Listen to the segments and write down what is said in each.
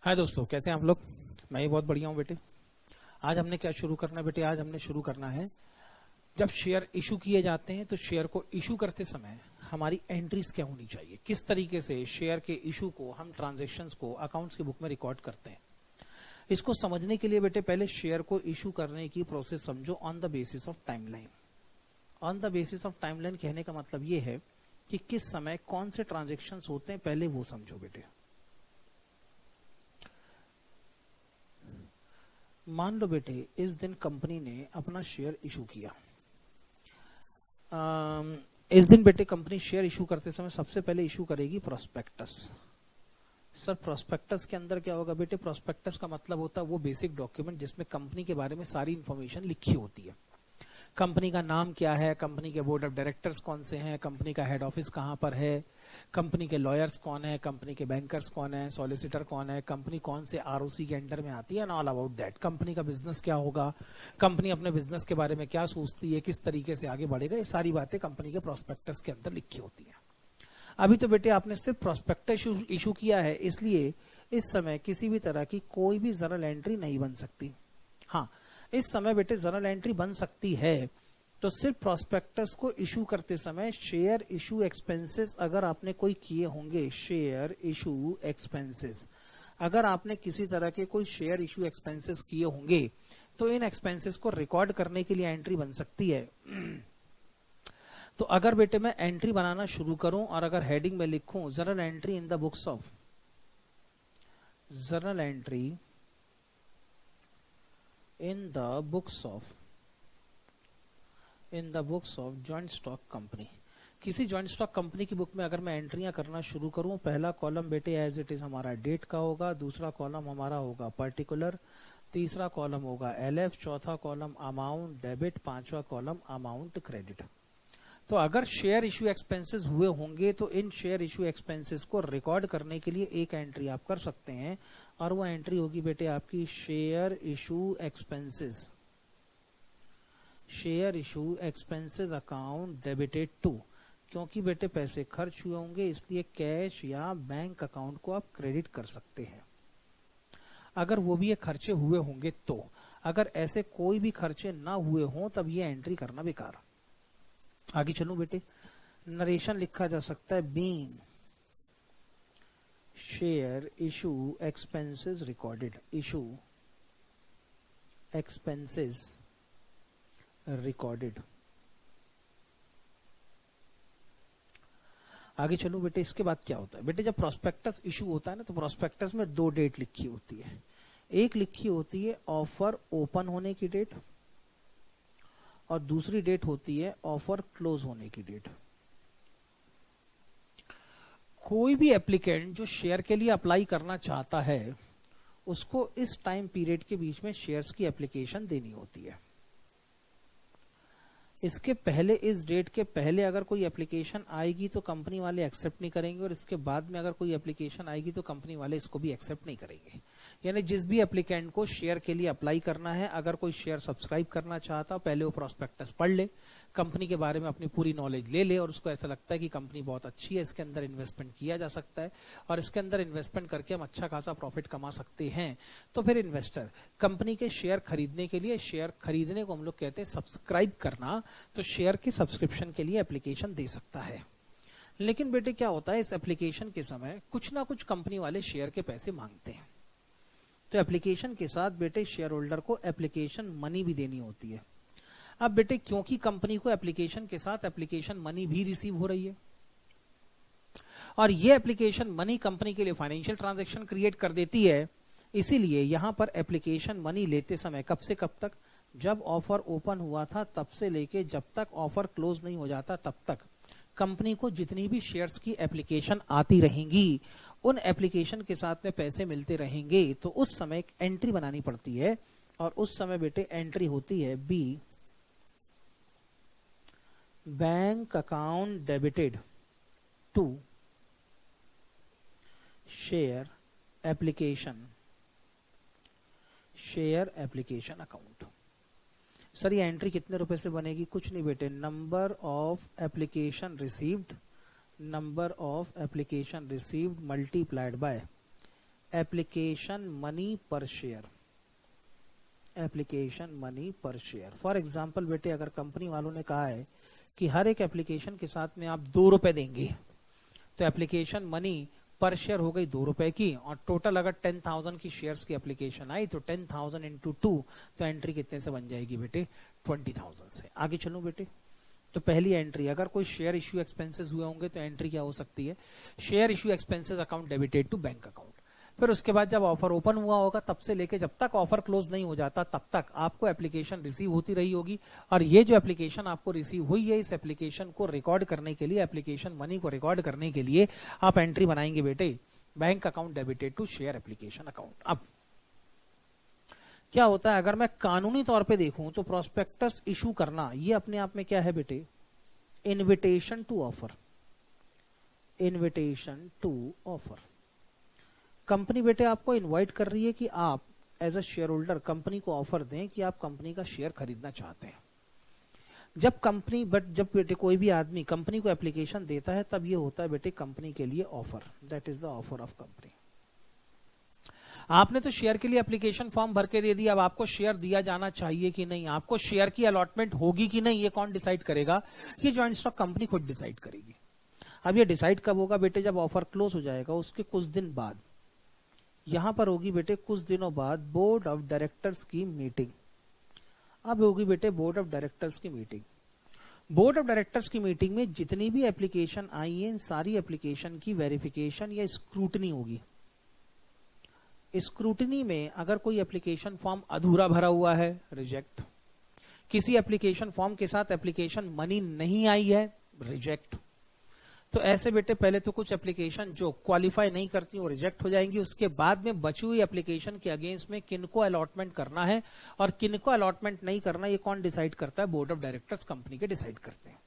हाय दोस्तों, कैसे हैं आप लोग। मैं ही बहुत बढ़िया हूँ बेटे। आज हमने क्या शुरू करना है बेटे, आज हमने शुरू करना है जब शेयर इशू किए जाते हैं तो शेयर को इशू करते समय हमारी एंट्रीज क्या होनी चाहिए, किस तरीके से शेयर के इशू को हम ट्रांजैक्शंस को अकाउंट्स की बुक में रिकॉर्ड करते हैं। इसको समझने के लिए बेटे पहले शेयर को इशू करने की प्रोसेस समझो on the basis of timeline. On the basis of timeline कहने का मतलब ये है कि किस समय कौन से ट्रांजेक्शन्स होते हैं, पहले वो समझो बेटे। मान लो बेटे इस दिन कंपनी ने अपना शेयर इशू किया। इस दिन बेटे कंपनी शेयर इशू करते समय सबसे पहले इशू करेगी प्रोस्पेक्टस। सर प्रोस्पेक्टस के अंदर क्या होगा बेटे, प्रोस्पेक्टस का मतलब होता है वो बेसिक डॉक्यूमेंट जिसमें कंपनी के बारे में सारी इंफॉर्मेशन लिखी होती है। कंपनी का नाम क्या है, कंपनी के बोर्ड ऑफ डायरेक्टर्स कौन से हैं, कंपनी का हेड ऑफिस कहां पर है, कंपनी के लॉयर्स कौन है, कंपनी के बैंकर्स कौन है, सॉलिसिटर कौन है, कंपनी कौन से आरओसी के अंडर में आती है, and all about that. Company का बिजनेस क्या होगा, कंपनी अपने बिजनेस के बारे में क्या सोचती है, किस तरीके से आगे बढ़ेगा, ये सारी बातें कंपनी के प्रोस्पेक्टस के अंदर लिखी होती है। अभी तो बेटे आपने सिर्फ प्रोस्पेक्टस इशू किया है, इसलिए इस समय किसी भी तरह की कोई भी जर्नल एंट्री नहीं बन सकती। हाँ, इस समय बेटे जर्नल एंट्री बन सकती है तो सिर्फ प्रोस्पेक्टस को इशू करते समय शेयर इशू एक्सपेंसेस अगर आपने कोई किए होंगे, शेयर इशू एक्सपेंसेस, अगर आपने किसी तरह के कोई शेयर इशू एक्सपेंसेस किए होंगे तो इन एक्सपेंसेस को रिकॉर्ड करने के लिए एंट्री बन सकती है। तो अगर बेटे मैं एंट्री बनाना शुरू करूं और अगर हेडिंग में लिखूं journal entry in the books of, journal entry in the books of, in the books of joint stock company, किसी जॉइंट स्टॉक कंपनी की बुक में अगर मैं एंट्रियां करना शुरू करूं, पहला कॉलम बेटे एज इट इज हमारा डेट का होगा, दूसरा कॉलम हमारा होगा पर्टिकुलर, तीसरा कॉलम होगा एलएफ, चौथा कॉलम अमाउंट डेबिट, पांचवा कॉलम अमाउंट क्रेडिट। तो अगर शेयर इशू एक्सपेंसेस हुए होंगे तो इन शेयर इशू एक्सपेंसेस को रिकॉर्ड करने के लिए एक एंट्री आप कर सकते हैं और वो एंट्री होगी बेटे आपकी share issue expenses, share issue expenses account debited to, क्योंकि बेटे पैसे खर्च हुए होंगे इसलिए कैश या बैंक अकाउंट को आप क्रेडिट कर सकते हैं अगर वो भी ये खर्चे हुए होंगे तो। अगर ऐसे कोई भी खर्चे ना हुए हों तब ये एंट्री करना बेकार। आगे चलूं बेटे, नरेशन लिखा जा सकता है being share issue expenses recorded, issue expenses recorded. आगे चलूं बेटे, इसके बाद क्या होता है बेटे, जब प्रोस्पेक्टस इशू होता है ना तो प्रोस्पेक्टस में दो डेट लिखी होती है। एक लिखी होती है ऑफर ओपन होने की डेट और दूसरी डेट होती है ऑफर क्लोज होने की डेट। कोई भी एप्लीकेंट जो शेयर के लिए अप्लाई करना चाहता है उसको इस टाइम पीरियड के बीच में शेयर्स की एप्लीकेशन देनी होती है। इसके पहले, इस डेट के पहले अगर कोई एप्लीकेशन आएगी तो कंपनी वाले एक्सेप्ट नहीं करेंगे और इसके बाद में अगर कोई एप्लीकेशन आएगी तो कंपनी वाले इसको भी एक्सेप्ट नहीं करेंगे। यानी जिस भी एप्लीकेंट को शेयर के लिए अप्लाई करना है, अगर कोई शेयर सब्सक्राइब करना चाहता पहले वो प्रोस्पेक्टस पढ़ ले, कंपनी के बारे में अपनी पूरी नॉलेज ले ले और उसको ऐसा लगता है कि कंपनी बहुत अच्छी है, इसके अंदर इन्वेस्टमेंट किया जा सकता है और इसके अंदर इन्वेस्टमेंट करके हम अच्छा खासा प्रॉफिट कमा सकते हैं, तो फिर इन्वेस्टर कंपनी के शेयर खरीदने के लिए, शेयर खरीदने को हम लोग कहते हैं सब्सक्राइब करना, तो शेयर की सब्सक्रिप्शन के लिए एप्लीकेशन दे सकता है। लेकिन बेटे क्या होता है, इस एप्लीकेशन के समय कुछ ना कुछ कंपनी वाले शेयर के पैसे मांगते हैं, तो एप्लीकेशन के साथ बेटे शेयर होल्डर को एप्लीकेशन मनी भी देनी होती है। अब बेटे क्योंकि कंपनी को एप्लीकेशन के साथ एप्लीकेशन मनी भी रिसीव हो रही है और ये एप्लीकेशन मनी कंपनी के लिए फाइनेंशियल ट्रांजैक्शन क्रिएट कर देती है, इसीलिए यहां पर एप्लीकेशन मनी लेते समय कब से कब तक, जब ऑफर ओपन हुआ था तब से लेके जब तक ऑफर क्लोज नहीं हो जाता तब तक कंपनी को जितनी भी शेयर्स की एप्लीकेशन आती रहेंगी उन एप्लीकेशन के साथ में पैसे मिलते रहेंगे। तो उस समय एक एंट्री बनानी पड़ती है और उस समय बेटे एंट्री होती है बी bank account debited to share application, share application account. Sir ये एंट्री कितने रुपए से बनेगी, कुछ नहीं बेटे, number of application received, number of application received multiplied by application money per share, application money per share. For example बेटे अगर कंपनी वालों ने कहा है कि हर एक एप्लीकेशन के साथ में आप 2 रुपए देंगे, तो एप्लीकेशन मनी पर शेयर हो गई 2 रुपए की, और टोटल अगर 10,000 की शेयर्स की एप्लीकेशन आई तो 10,000 इंटू 2, तो एंट्री कितने से बन जाएगी बेटे? 20,000 से। आगे चलूं बेटे, तो पहली एंट्री, अगर कोई शेयर इश्यू एक्सपेंसेस हुए होंगे तो एंट्री क्या हो सकती है? Share issue expenses account debited to bank account. फिर उसके बाद जब ऑफर ओपन हुआ होगा तब से लेके जब तक ऑफर क्लोज नहीं हो जाता तब तक आपको एप्लीकेशन रिसीव होती रही होगी, और ये जो एप्लीकेशन आपको रिसीव हुई है इस एप्लीकेशन को रिकॉर्ड करने के लिए, एप्लीकेशन मनी को रिकॉर्ड करने के लिए आप एंट्री बनाएंगे बेटे bank account debited to share application account. अब क्या होता है, अगर मैं कानूनी तौर पे देखूं तो प्रोस्पेक्टस इशू करना ये अपने आप में क्या है बेटे? Invitation to offer, invitation to offer. Company बेटे आपको इनवाइट कर रही है कि आप as a shareholder company को ऑफर दें कि आप कंपनी का शेयर खरीदना चाहते हैं। जब कंपनी जब बेटे कोई भी आदमी कंपनी को एप्लीकेशन देता है तब ये होता है बेटे कंपनी के लिए offer, that is the offer of company. आपने तो शेयर के लिए एप्लीकेशन फॉर्म भर के दे दिया, अब आपको शेयर दिया जाना चाहिए कि नहीं, आपको शेयर की अलॉटमेंट होगी कि नहीं, ये कौन डिसाइड करेगा? ये जॉइंट स्टॉक कंपनी खुद डिसाइड करेगी। अब ये डिसाइड कब होगा बेटे? जब ऑफर क्लोज हो जाएगा उसके कुछ दिन बाद यहां पर होगी बेटे, कुछ दिनों बाद बोर्ड ऑफ डायरेक्टर्स की मीटिंग। अब होगी बेटे बोर्ड ऑफ डायरेक्टर्स की मीटिंग। बोर्ड ऑफ डायरेक्टर्स की मीटिंग में जितनी भी एप्लीकेशन आई है इन सारी एप्लीकेशन की वेरिफिकेशन या स्क्रूटनी होगी। स्क्रूटनी में अगर कोई एप्लीकेशन फॉर्म अधूरा भरा हुआ है, रिजेक्ट। किसी एप्लीकेशन फॉर्म के साथ एप्लीकेशन मनी नहीं आई है, रिजेक्ट। तो ऐसे बेटे पहले तो कुछ एप्लीकेशन जो क्वालिफाई नहीं करती वो रिजेक्ट हो जाएंगी, उसके बाद में बची हुई एप्लीकेशन के अगेंस्ट में किनको अलॉटमेंट करना है और किनको अलॉटमेंट नहीं करना, ये कौन डिसाइड करता है? बोर्ड ऑफ डायरेक्टर्स कंपनी के डिसाइड करते हैं।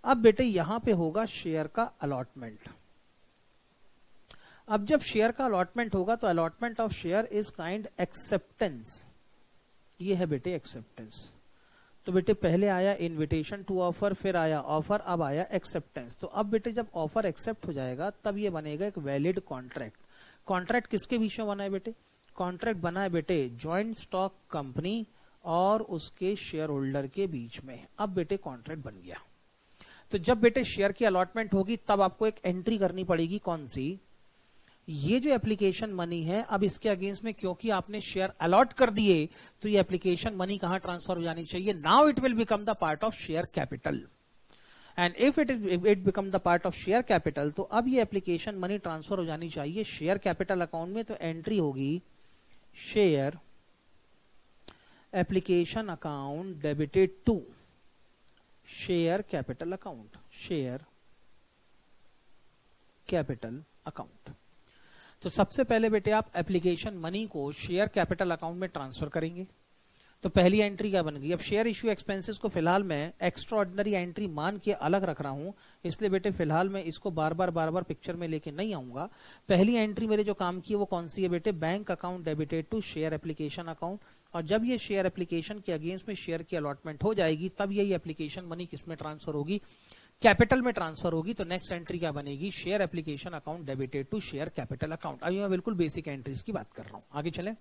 अब बेटे यहां पे होगा शेयर का अलॉटमेंट। अब जब शेयर का अलॉटमेंट होगा तो allotment of share is kind acceptance, ये है बेटे एक्सेप्टेंस। तो बेटे पहले आया इनविटेशन टू ऑफर, फिर आया ऑफर, अब आया एक्सेप्टेंस। तो अब बेटे जब ऑफर एक्सेप्ट हो जाएगा तब ये बनेगा एक वैलिड कॉन्ट्रैक्ट। कॉन्ट्रैक्ट किसके बीच में बना है बेटे? कॉन्ट्रैक्ट बना है बेटे ज्वाइंट स्टॉक कंपनी और उसके शेयर होल्डर के बीच में। अब बेटे कॉन्ट्रैक्ट बन गया। तो जब बेटे शेयर की अलॉटमेंट होगी तब आपको एक एंट्री करनी पड़ेगी, कौन सी? ये जो एप्लीकेशन मनी है, अब इसके अगेंस्ट में क्योंकि आपने शेयर अलॉट कर दिए तो ये एप्लीकेशन मनी कहां ट्रांसफर हो जानी चाहिए? Now it will become the part of share capital, and if it become the part of share capital, तो अब ये एप्लीकेशन मनी ट्रांसफर हो जानी चाहिए शेयर कैपिटल अकाउंट में। तो एंट्री होगी share application account debited to share capital account, share capital account. तो सबसे पहले बेटे आप एप्लीकेशन मनी को शेयर कैपिटल अकाउंट में ट्रांसफर करेंगे। तो पहली एंट्री क्या बन गई? अब शेयर इश्यू एक्सपेंसेस को फिलहाल मैं एक्स्ट्रा ऑर्डिनरी एंट्री मान के अलग रख रहा हूं, इसलिए बेटे फिलहाल मैं इसको बार बार पिक्चर में लेके नहीं आऊंगा। पहली एंट्री मेरे जो काम की है वो कौन सी है बेटे? Bank account debited to share application account. और जब ये शेयर एप्लीकेशन के अगेंस्ट में शेयर की अलॉटमेंट हो जाएगी तब यही एप्लीकेशन मनी किस में ट्रांसफर होगी? कैपिटल में ट्रांसफर होगी। तो नेक्स्ट एंट्री क्या बनेगी? Share application account debited to share capital account. अभी मैं बिल्कुल बेसिक एंट्रीज की बात कर रहा हूं, आगे चले।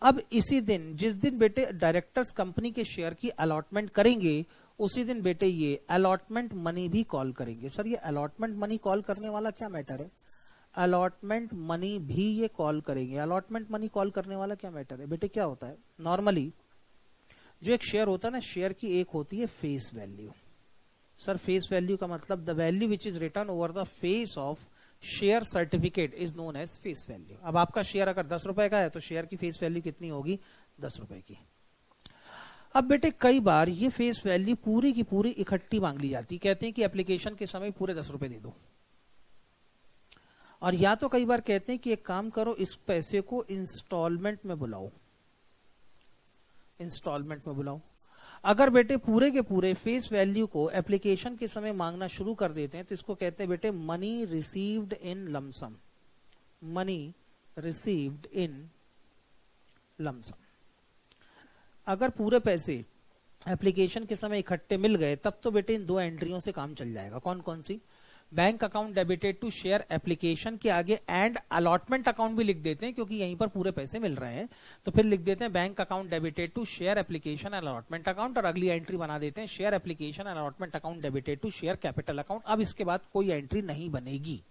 अब इसी दिन, जिस दिन बेटे डायरेक्टर्स कंपनी के शेयर की अलॉटमेंट करेंगे, उसी दिन बेटे ये अलॉटमेंट मनी भी कॉल करेंगे। सर ये अलॉटमेंट मनी कॉल करने वाला क्या मैटर है? अलॉटमेंट मनी भी ये कॉल करेंगे। अलॉटमेंट मनी कॉल करने वाला क्या मैटर है बेटे? क्या होता है नॉर्मली जो एक शेयर होता है ना, शेयर की एक होती है face value. Sir face value का मतलब the value which is written over the face of share certificate is known as face value. अब आपका शेयर अगर 10 रुपए का है तो शेयर की फेस वैल्यू कितनी होगी? 10 रुपए की। अब बेटे कई बार ये फेस वैल्यू पूरी की पूरी इकट्ठी मांग ली जाती, कहते हैं कि एप्लीकेशन के समय पूरे 10 रुपए दे दो। और या तो कई बार कहते हैं कि एक काम करो, इस पैसे को इंस्टॉलमेंट में बुलाओ, इंस्टॉलमेंट में बुलाओ। अगर बेटे पूरे के पूरे फेस वैल्यू को एप्लीकेशन के समय मांगना शुरू कर देते हैं तो इसको कहते हैं बेटे money received in lump sum, money received in lump sum. अगर पूरे पैसे एप्लीकेशन के समय इकट्ठे मिल गए तब तो बेटे इन दो एंट्रियों से काम चल जाएगा। कौन कौन सी? Bank account debited to share application के आगे एंड अलॉटमेंट अकाउंट भी लिख देते हैं क्योंकि यहीं पर पूरे पैसे मिल रहे हैं, तो फिर लिख देते हैं bank account debited to share application and allotment account, और अगली एंट्री बना देते हैं share application and allotment account debited to share capital account. अब इसके बाद कोई एंट्री नहीं बनेगी।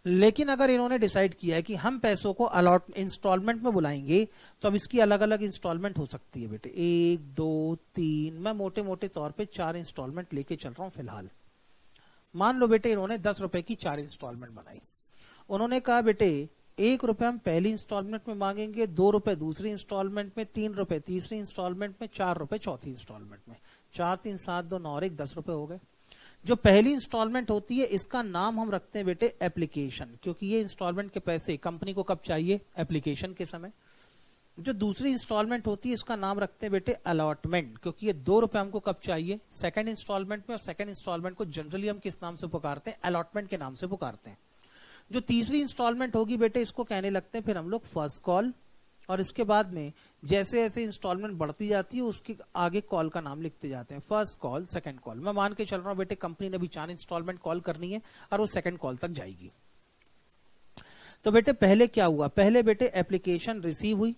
लेकिन अगर इन्होंने डिसाइड किया है कि हम पैसों को इंस्टॉलमेंट में बुलाएंगे, तो अब इसकी अलग अलग इंस्टॉलमेंट हो सकती है बेटे, 1 2 3, मैं मोटे मोटे तौर पे 4 इंस्टॉलमेंट लेके चल रहा हूं फिलहाल। मान लो बेटे इन्होंने 10 रुपए की 4 इंस्टॉलमेंट बनाई। उन्होंने कहा बेटे 1 रुपए हम पहली इंस्टॉलमेंट में मांगेंगे, 2 रुपए दूसरी इंस्टॉलमेंट में, 3 रुपए तीसरी इंस्टॉलमेंट में, 4 रुपए चौथी इंस्टॉलमेंट में। 4 3 7 2 9 और 1 10 रुपए हो गए। जो पहली इंस्टॉलमेंट होती है इसका नाम हम रखते हैं बेटे एप्लीकेशन, क्योंकि ये इंस्टॉलमेंट के पैसे कंपनी को कब चाहिए, एप्लीकेशन के समय। जो दूसरी इंस्टॉलमेंट होती है इसका नाम रखते हैं बेटे अलॉटमेंट, क्योंकि ये 2 रुपए हमको कब चाहिए, सेकंड इंस्टॉलमेंट में। और सेकंड इंस्टॉलमेंट को जनरली हम किस नाम से पुकारते हैं, अलॉटमेंट के नाम से पुकारते हैं। जो तीसरी इंस्टॉलमेंट होगी बेटे इसको कहने लगते हैं फिर हम लोग फर्स्ट कॉल, और इसके बाद में जैसे जैसे इंस्टॉलमेंट बढ़ती जाती है उसके आगे कॉल का नाम लिखते जाते हैं, फर्स्ट कॉल सेकंड कॉल। मैं मान के चल रहा हूं बेटे कंपनी ने भी 4 इंस्टॉलमेंट कॉल करनी है और वो सेकंड कॉल तक जाएगी। तो बेटे पहले क्या हुआ, पहले बेटे एप्लीकेशन रिसीव हुई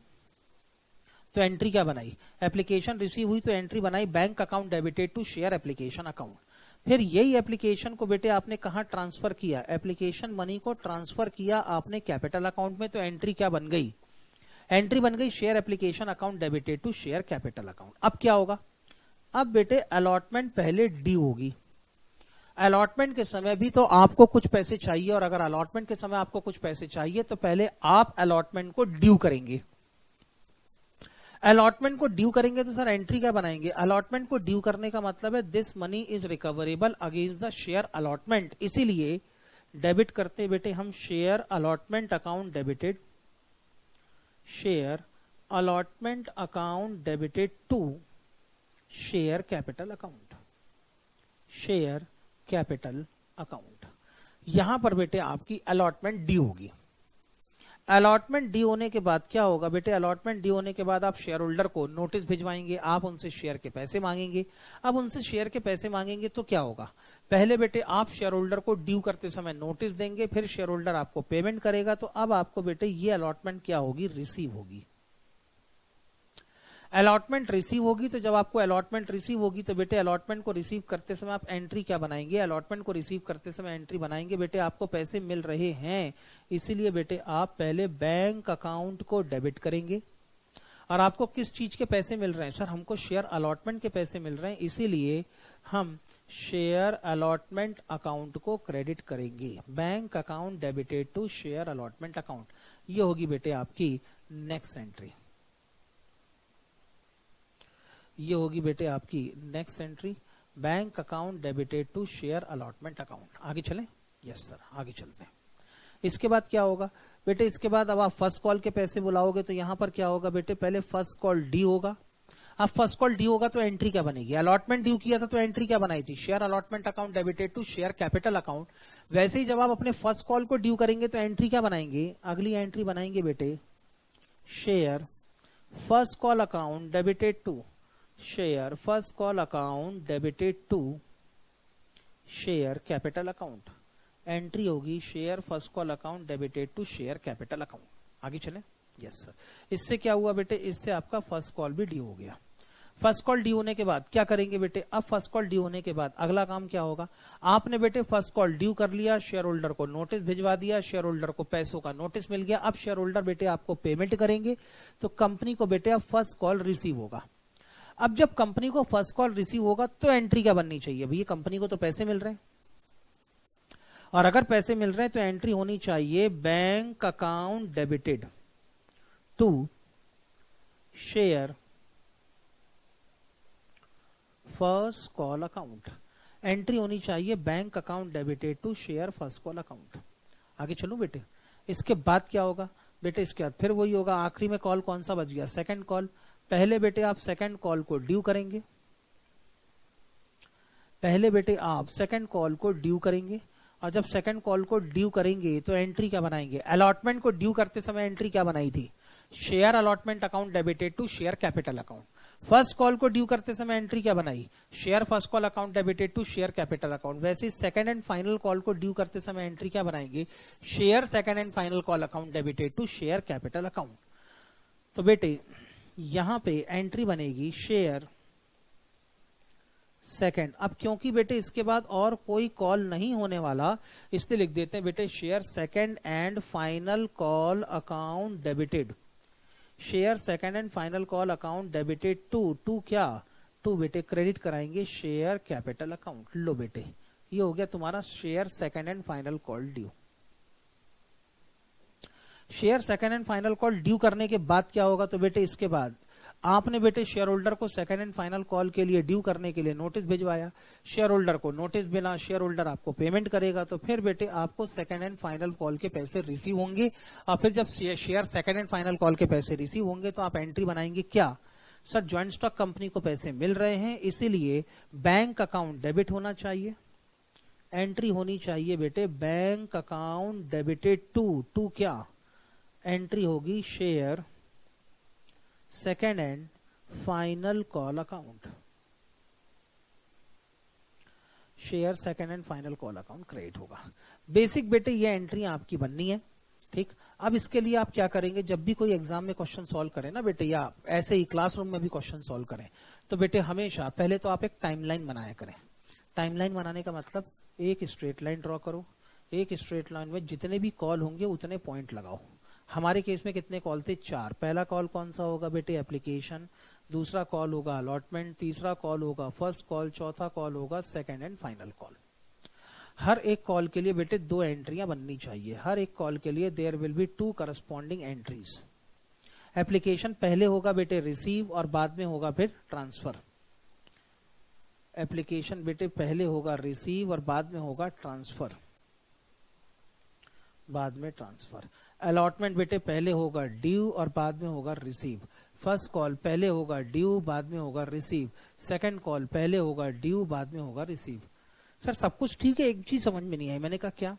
तो एंट्री क्या बनाई, एप्लीकेशन रिसीव हुई तो एंट्री बनाई bank account debited to share application account. फिर यही एप्लीकेशन को बेटे आपने कहां ट्रांसफर किया, एप्लीकेशन मनी को ट्रांसफर किया आपने कैपिटल अकाउंट में, तो एंट्री क्या बन गई, एंट्री बन गई share application account debited to share capital account. अब क्या होगा, अब बेटे अलॉटमेंट पहले ड्यू होगी। अलॉटमेंट के समय भी तो आपको कुछ पैसे चाहिए, और अगर अलॉटमेंट के समय आपको कुछ पैसे चाहिए तो पहले आप अलॉटमेंट को ड्यू करेंगे। अलॉटमेंट को ड्यू करेंगे तो सर एंट्री क्या बनाएंगे, अलॉटमेंट को ड्यू करने का मतलब है this money is recoverable against the share allotment, इसीलिए डेबिट करते बेटे हम share allotment account debited, share allotment account debited to share capital account, share capital account. यहां पर बेटे आपकी अलॉटमेंट ड्यू होगी। अलॉटमेंट ड्यू होने के बाद क्या होगा बेटे, अलॉटमेंट ड्यू होने के बाद आप शेयर होल्डर को नोटिस भिजवाएंगे, आप उनसे शेयर के पैसे मांगेंगे। अब उनसे शेयर के पैसे मांगेंगे तो क्या होगा, पहले बेटे आप शेयर होल्डर को ड्यू करते समय नोटिस देंगे, फिर शेयर होल्डर आपको पेमेंट करेगा। तो अब आपको बेटे ये अलॉटमेंट क्या होगी, रिसीव होगी। अलॉटमेंट रिसीव होगी, तो जब आपको अलॉटमेंट रिसीव होगी तो बेटे अलॉटमेंट को रिसीव करते समय आप एंट्री क्या बनाएंगे, अलॉटमेंट को रिसीव करते समय एंट्री बनाएंगे बेटे आपको पैसे मिल रहे हैं, इसीलिए बेटे आप पहले बैंक अकाउंट को डेबिट करेंगे। और आपको किस चीज के पैसे मिल रहे हैं, सर हमको शेयर अलॉटमेंट के पैसे मिल रहे हैं, इसीलिए हम शेयर अलॉटमेंट अकाउंट को क्रेडिट करेंगे, bank account debited to share allotment account. ये होगी बेटे आपकी नेक्स्ट एंट्री, ये होगी बेटे आपकी next entry, bank account debited to share allotment account. आगे चलें, यस सर आगे चलते हैं। इसके बाद क्या होगा बेटे, इसके बाद अब आप फर्स्ट कॉल के पैसे बुलाओगे तो यहां पर क्या होगा बेटे, पहले फर्स्ट कॉल डी होगा। अब फर्स्ट कॉल डी होगा तो एंट्री क्या बनेगी, अलॉटमेंट ड्यू किया था तो एंट्री क्या बनाई थी, share allotment account debited to share capital account. वैसे ही जब आप अपने फर्स्ट कॉल को ड्यू करेंगे तो एंट्री क्या बनाएंगे, अगली एंट्री बनाएंगे बेटे share first call account debited to share first call account debited to share capital account. Entry होगी share first call account debited to share capital account. आगे चलें, यस सर। इससे क्या हुआ बेटे, इससे आपका फर्स्ट कॉल भी ड्यू हो गया। फर्स्ट कॉल ड्यू होने के बाद क्या करेंगे बेटे, अब फर्स्ट कॉल ड्यू होने के बाद अगला काम क्या होगा, आपने बेटे फर्स्ट कॉल ड्यू कर लिया, शेयर होल्डर को नोटिस भिजवा दिया, शेयर होल्डर को पैसों का नोटिस मिल गया। अब शेयर होल्डर बेटे आपको पेमेंट करेंगे, तो कंपनी को बेटे अब फर्स्ट कॉल रिसीव होगा। अब जब कंपनी को फर्स्ट कॉल रिसीव होगा तो एंट्री क्या बननी चाहिए, भैया कंपनी को तो पैसे मिल रहे हैं, और अगर पैसे मिल रहे हैं तो एंट्री होनी चाहिए bank account debited to share first call account. Entry होनी चाहिए bank account debited to share first call account. आगे चलूं बेटे, इसके बाद क्या होगा बेटे, इसके बाद फिर वही होगा। आखिरी में कॉल कौन सा बच गया, सेकंड कॉल। पहले बेटे आप सेकंड कॉल को ड्यू करेंगे, पहले बेटे आप सेकंड कॉल को ड्यू करेंगे, और जब सेकंड कॉल को ड्यू करेंगे तो एंट्री क्या बनाएंगे, अलॉटमेंट को ड्यू करते समय एंट्री क्या बनाई थी, share allotment account debited to share capital account. First call को ड्यू करते समय एंट्री क्या बनाई, share first call account debited to share capital account. वैसे सेकंड एंड फाइनल कॉल को ड्यू करते समय एंट्री क्या बनाएंगे, share second and final call account debited to share capital account. तो बेटे यहां पे एंट्री बनेगी शेयर सेकंड। अब क्योंकि बेटे इसके बाद और कोई कॉल नहीं होने वाला, इसलिए लिख देते हैं बेटे share second and final call account debited, share second and final call account debited to क्या, टू बेटे क्रेडिट कराएंगे शेयर कैपिटल अकाउंट। लो बेटे ये हो गया तुम्हारा share second and final call due. Share second and final call due करने के बाद क्या होगा, तो बेटे इसके बाद आपने बेटे शेयर होल्डर को सेकंड एंड फाइनल कॉल के लिए ड्यू करने के लिए नोटिस भिजवाया, शेयर होल्डर को नोटिस मिला, शेयर होल्डर आपको पेमेंट करेगा, तो फिर बेटे आपको सेकंड एंड फाइनल कॉल के पैसे रिसीव होंगे। और फिर जब share second and final call के पैसे रिसीव होंगे तो आप एंट्री बनाएंगे क्या, सर ज्वाइंट स्टॉक कंपनी को पैसे मिल रहे हैं इसीलिए बैंक अकाउंट डेबिट होना चाहिए, एंट्री होनी चाहिए बेटे बैंक अकाउंट डेबिटेड टू क्या, एंट्री होगी share second and final call account, share second and final call account create होगा। बेसिक बेटे ये एंट्री आपकी बननी है, ठीक। अब इसके लिए आप क्या करेंगे, जब भी कोई एग्जाम में क्वेश्चन सॉल्व करें ना बेटे, या ऐसे ही क्लासरूम में भी क्वेश्चन सॉल्व करें, तो बेटे हमेशा पहले तो आप एक टाइमलाइन बनाया करें। टाइमलाइन बनाने का मतलब एक स्ट्रेट लाइन ड्रॉ करो, एक स्ट्रेट लाइन में जितने भी कॉल होंगे उतने पॉइंट लगाओ। हमारे केस में कितने कॉल थे, 4। पहला कॉल कौन सा होगा बेटे, एप्लीकेशन, दूसरा कॉल होगा अलॉटमेंट, तीसरा कॉल होगा फर्स्ट कॉल, चौथा कॉल होगा सेकंड एंड फाइनल कॉल। हर एक कॉल के लिए बेटे 2 एंट्रियां बननी चाहिए, हर एक कॉल के लिए there will be 2 corresponding entries. Application पहले होगा बेटे रिसीव और बाद में होगा फिर ट्रांसफर। एप्लीकेशन बेटे पहले होगा रिसीव और बाद में होगा ट्रांसफर, बाद में ट्रांसफर। अलॉटमेंट बेटे पहले होगा ड्यू और बाद में होगा रिसीव। फर्स्ट कॉल पहले होगा ड्यू बाद में होगा रिसीव, सेकंड कॉल पहले होगा ड्यू बाद में होगा रिसीव। सर सब कुछ ठीक है, एक चीज समझ में नहीं आई। मैंने कहा क्या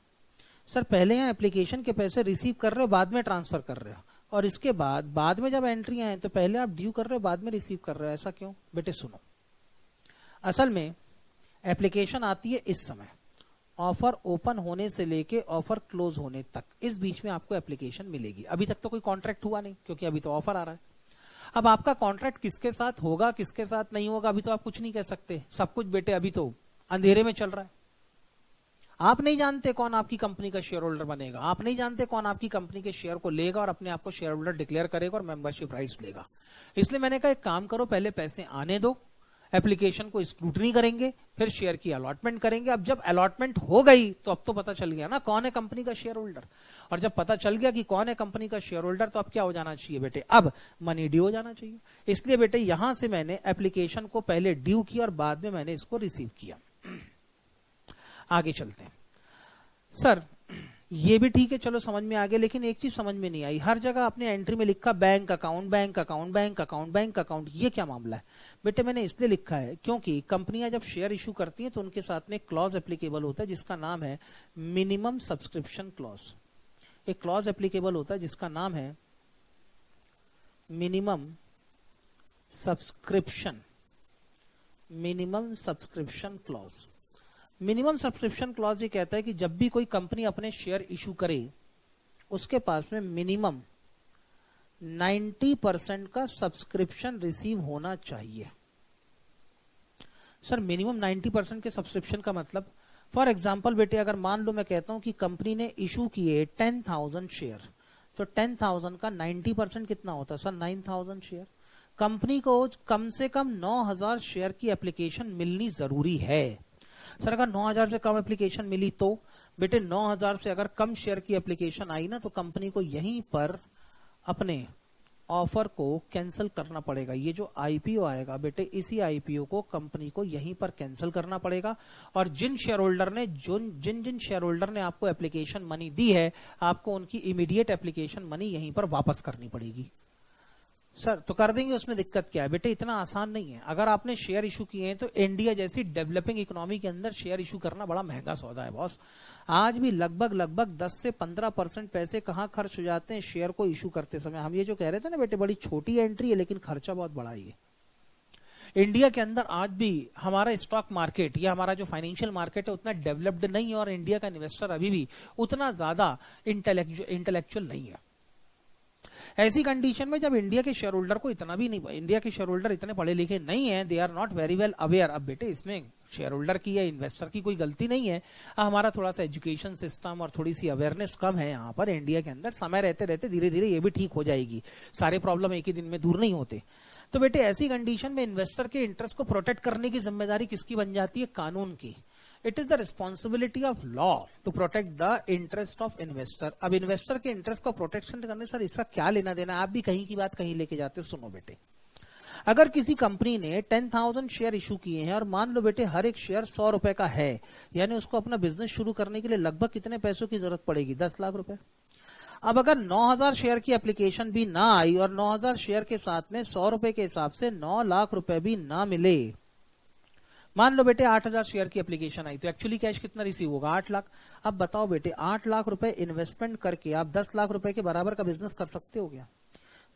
सर, पहले यहाँ एप्लीकेशन के पैसे रिसीव कर रहे हो बाद में ट्रांसफर कर रहे हो, और इसके बाद में जब एंट्री आए तो पहले आप ड्यू कर रहे हो बाद में रिसीव कर रहे हो, ऐसा क्यों? बेटे सुनो, असल में एप्लीकेशन आती है इस समय, ऑफर ओपन होने से लेके ऑफर क्लोज होने तक, इस बीच में आपको एप्लीकेशन मिलेगी। अभी तक तो कोई कॉन्ट्रैक्ट हुआ नहीं क्योंकि अभी तो ऑफर आ रहा है। अब आपका कॉन्ट्रैक्ट किसके साथ होगा किसके साथ नहीं होगा अभी तो आप कुछ नहीं कह सकते, सब कुछ बेटे अभी तो अंधेरे में चल रहा है। आप नहीं जानते कौन आपकी कंपनी का शेयर होल्डर बनेगा, आप नहीं जानते कौन आपकी कंपनी के शेयर को लेगा और अपने आप को शेयर होल्डर डिक्लेयर करेगा और मेंबरशिप राइट्स लेगा। इसलिए मैंने कहा एक काम करो, पहले पैसे आने दो, एप्लीकेशन को स्क्रूटनी करेंगे, फिर शेयर की अलॉटमेंट करेंगे। अब जब अलॉटमेंट हो गई तो अब तो पता चल गया ना कौन है कंपनी का शेयर होल्डर, और जब पता चल गया कि कौन है कंपनी का शेयर होल्डर तो अब क्या हो जाना चाहिए बेटे, अब मनी ड्यू हो जाना चाहिए। इसलिए बेटे यहां से मैंने एप्लीकेशन को पहले ड्यू किया और बाद में मैंने इसको रिसीव किया। आगे चलते हैं। सर ये भी ठीक है, चलो समझ में आ गया, लेकिन एक चीज समझ में नहीं आई, हर जगह आपने एंट्री में लिखा bank account bank account bank account bank account, ये क्या मामला है? बेटे मैंने इसलिए लिखा है क्योंकि कंपनियां जब शेयर इशू करती हैं तो उनके साथ में क्लॉज एप्लीकेबल होता है जिसका नाम है मिनिमम सब्सक्रिप्शन क्लॉज। एक क्लॉज एप्लीकेबल होता है जिसका नाम है minimum subscription clause. Minimum subscription clause ये कहता है कि जब भी कोई कंपनी अपने शेयर इशू करे उसके पास में मिनिमम 90% का सब्सक्रिप्शन रिसीव होना चाहिए। सर मिनिमम 90% के सब्सक्रिप्शन का मतलब, फॉर एग्जांपल बेटे अगर मान लो मैं कहता हूं कि कंपनी ने इशू किए 10,000 शेयर, तो 10,000 का 90% कितना होता है सर? 9,000 शेयर। कंपनी को कम से कम 9,000 शेयर की एप्लीकेशन मिलनी जरूरी है। सर अगर 9,000 से कम एप्लीकेशन मिली तो बेटे 9,000 से अगर कम शेयर की एप्लीकेशन आई ना तो कंपनी को यहीं पर अपने ऑफर को कैंसिल करना पड़ेगा। ये जो आईपीओ आएगा बेटे, इसी आईपीओ को कंपनी को यहीं पर कैंसिल करना पड़ेगा, और जिन शेयर होल्डर ने जिन शेयर होल्डर ने आपको एप्लीकेशन मनी दी है आपको उनकी इमीडिएट एप्लीकेशन मनी यहीं पर वापस करनी पड़ेगी। सर तो कर देंगे, उसमें दिक्कत क्या है? बेटे इतना आसान नहीं है। अगर आपने शेयर इशू किए हैं तो इंडिया जैसी डेवलपिंग इकोनॉमी के अंदर शेयर इशू करना बड़ा महंगा सौदा है बॉस। आज भी लगभग 10 से 15% पैसे कहाँ खर्च हो जाते हैं शेयर को इशू करते समय। हम ये जो कह रहे थे ना बेटे बड़ी छोटी एंट्री है लेकिन खर्चा बहुत बड़ा ही है। इंडिया के अंदर आज भी हमारा स्टॉक मार्केट या हमारा जो फाइनेंशियल मार्केट है उतना डेवलप्ड नहीं है और इंडिया का इन्वेस्टर अभी भी उतना ज्यादा इंटेलेक्चुअल नहीं है। ऐसी कंडीशन में जब इंडिया के शेयर होल्डर को इतना भी नहीं, इंडिया के शेयर होल्डर इतने पढ़े लिखे नहीं है, they are not very well aware. अब बेटे इसमें शेयर होल्डर की या इन्वेस्टर की कोई गलती नहीं है, हमारा थोड़ा सा एजुकेशन सिस्टम और थोड़ी सी अवेयरनेस कम है यहाँ पर इंडिया के अंदर। समय रहते रहते धीरे धीरे ये भी ठीक हो जाएगी, सारे प्रॉब्लम एक ही दिन में दूर नहीं होते। तो बेटे ऐसी कंडीशन में इन्वेस्टर के इंटरेस्ट को प्रोटेक्ट करने की जिम्मेदारी किसकी बन जाती है? कानून की। It is the responsibility of law to protect the interest of investor. अब इन्वेस्टर के इंटरेस्ट को प्रोटेक्शन करने सर इसका क्या लेना देना? आप भी कहीं की बात कहीं लेके जाते, सुनो बेटे। अगर किसी कंपनी ने 10,000 शेयर इशू किए हैं और मान लो बेटे हर एक शेयर 100 रुपए का है, यानी उसको अपना बिजनेस शुरू करने के लिए लगभग कितने पैसों की जरूरत पड़ेगी? 10 लाख रुपए। अब अगर 9,000 शेयर की एप्लीकेशन भी ना आई और 9,000 शेयर के साथ में 100 रुपए के हिसाब से 9 लाख रुपए भी ना मिले, मान लो बेटे 8,000 शेयर की एप्लीकेशन आई, तो एक्चुअली कैश कितना रिसीव होगा? 8 लाख। अब बताओ बेटे 8 लाख रुपए इन्वेस्टमेंट करके आप 10 लाख रुपए के बराबर का बिजनेस कर सकते हो क्या?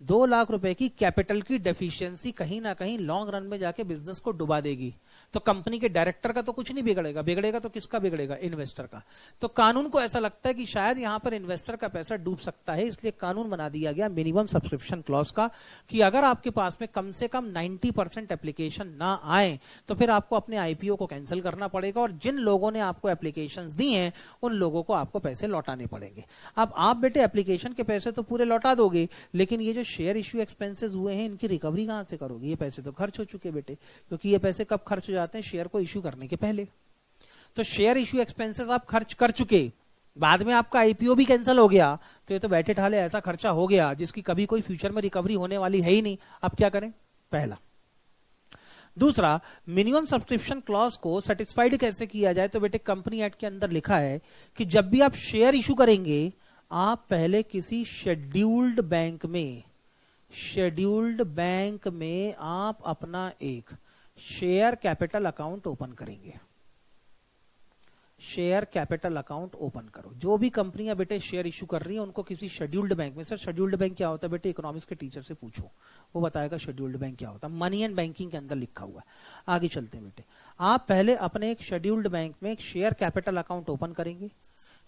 2 लाख रुपए की कैपिटल की डेफिशिएंसी कहीं ना कहीं लॉन्ग रन में जाके बिजनेस को डुबा देगी। तो कंपनी के डायरेक्टर का तो कुछ नहीं बिगड़ेगा, बिगड़ेगा तो किसका बिगड़ेगा? इन्वेस्टर का। तो कानून को ऐसा लगता है कि शायद यहां पर इन्वेस्टर का पैसा डूब सकता है, इसलिए कानून बना दिया गया मिनिमम सब्सक्रिप्शन क्लॉज का कि अगर आपके पास में कम से कम 90% एप्लीकेशन ना आए तो फिर आपको अपने आईपीओ को कैंसिल करना पड़ेगा और जिन लोगों ने आपको एप्लीकेशंस दी हैं उन लोगों को आपको पैसे लौटाने पड़ेंगे। अब आप बेटे एप्लीकेशन के पैसे तो पूरे लौटा दोगे, लेकिन ये जो शेयर इश्यू एक्सपेंसेस हुए हैं इनकी रिकवरी कहां से करोगे? ये पैसे तो खर्च हो चुके बेटे, क्योंकि ये पैसे कब खर्च हो जाते हैं? शेयर को इश्यू करने के पहले। तो शेयर इश्यू एक्सपेंसेस आप खर्च कर चुके, बाद में आपका आईपीओ भी कैंसिल हो गया, तो ये तो बैठे ठाले ऐसा खर्चा हो गया जिसकी कभी कोई फ्यूचर में रिकवरी होने वाली है ही नहीं। अब क्या करें? पहला। दूसरा, मिनिमम सब्सक्रिप्शन क्लॉज को सेटिस्फाइड कैसे किया जाए? तो बेटे कंपनी एक्ट के अंदर लिखा है कि जब भी आप शेयर इश्यू करेंगे आप पहले किसी शेड्यूल्ड बैंक में आप अपना एक शेयर कैपिटल अकाउंट ओपन करेंगे। शेयर कैपिटल अकाउंट ओपन करो। जो भी कंपनियां बेटे शेयर इशू कर रही हैं उनको किसी शेड्यूल्ड बैंक में, सर शेड्यूल्ड बैंक क्या होता है बेटे? इकोनॉमिक्स के टीचर से पूछो, वो बताएगा शेड्यूल्ड बैंक क्या होता है। मनी एंड बैंकिंग के अंदर लिखा हुआ है। आगे चलते हैं बेटे। आप पहले अपने एक शेड्यूल्ड बैंक में एक शेयर कैपिटल अकाउंट ओपन करेंगे।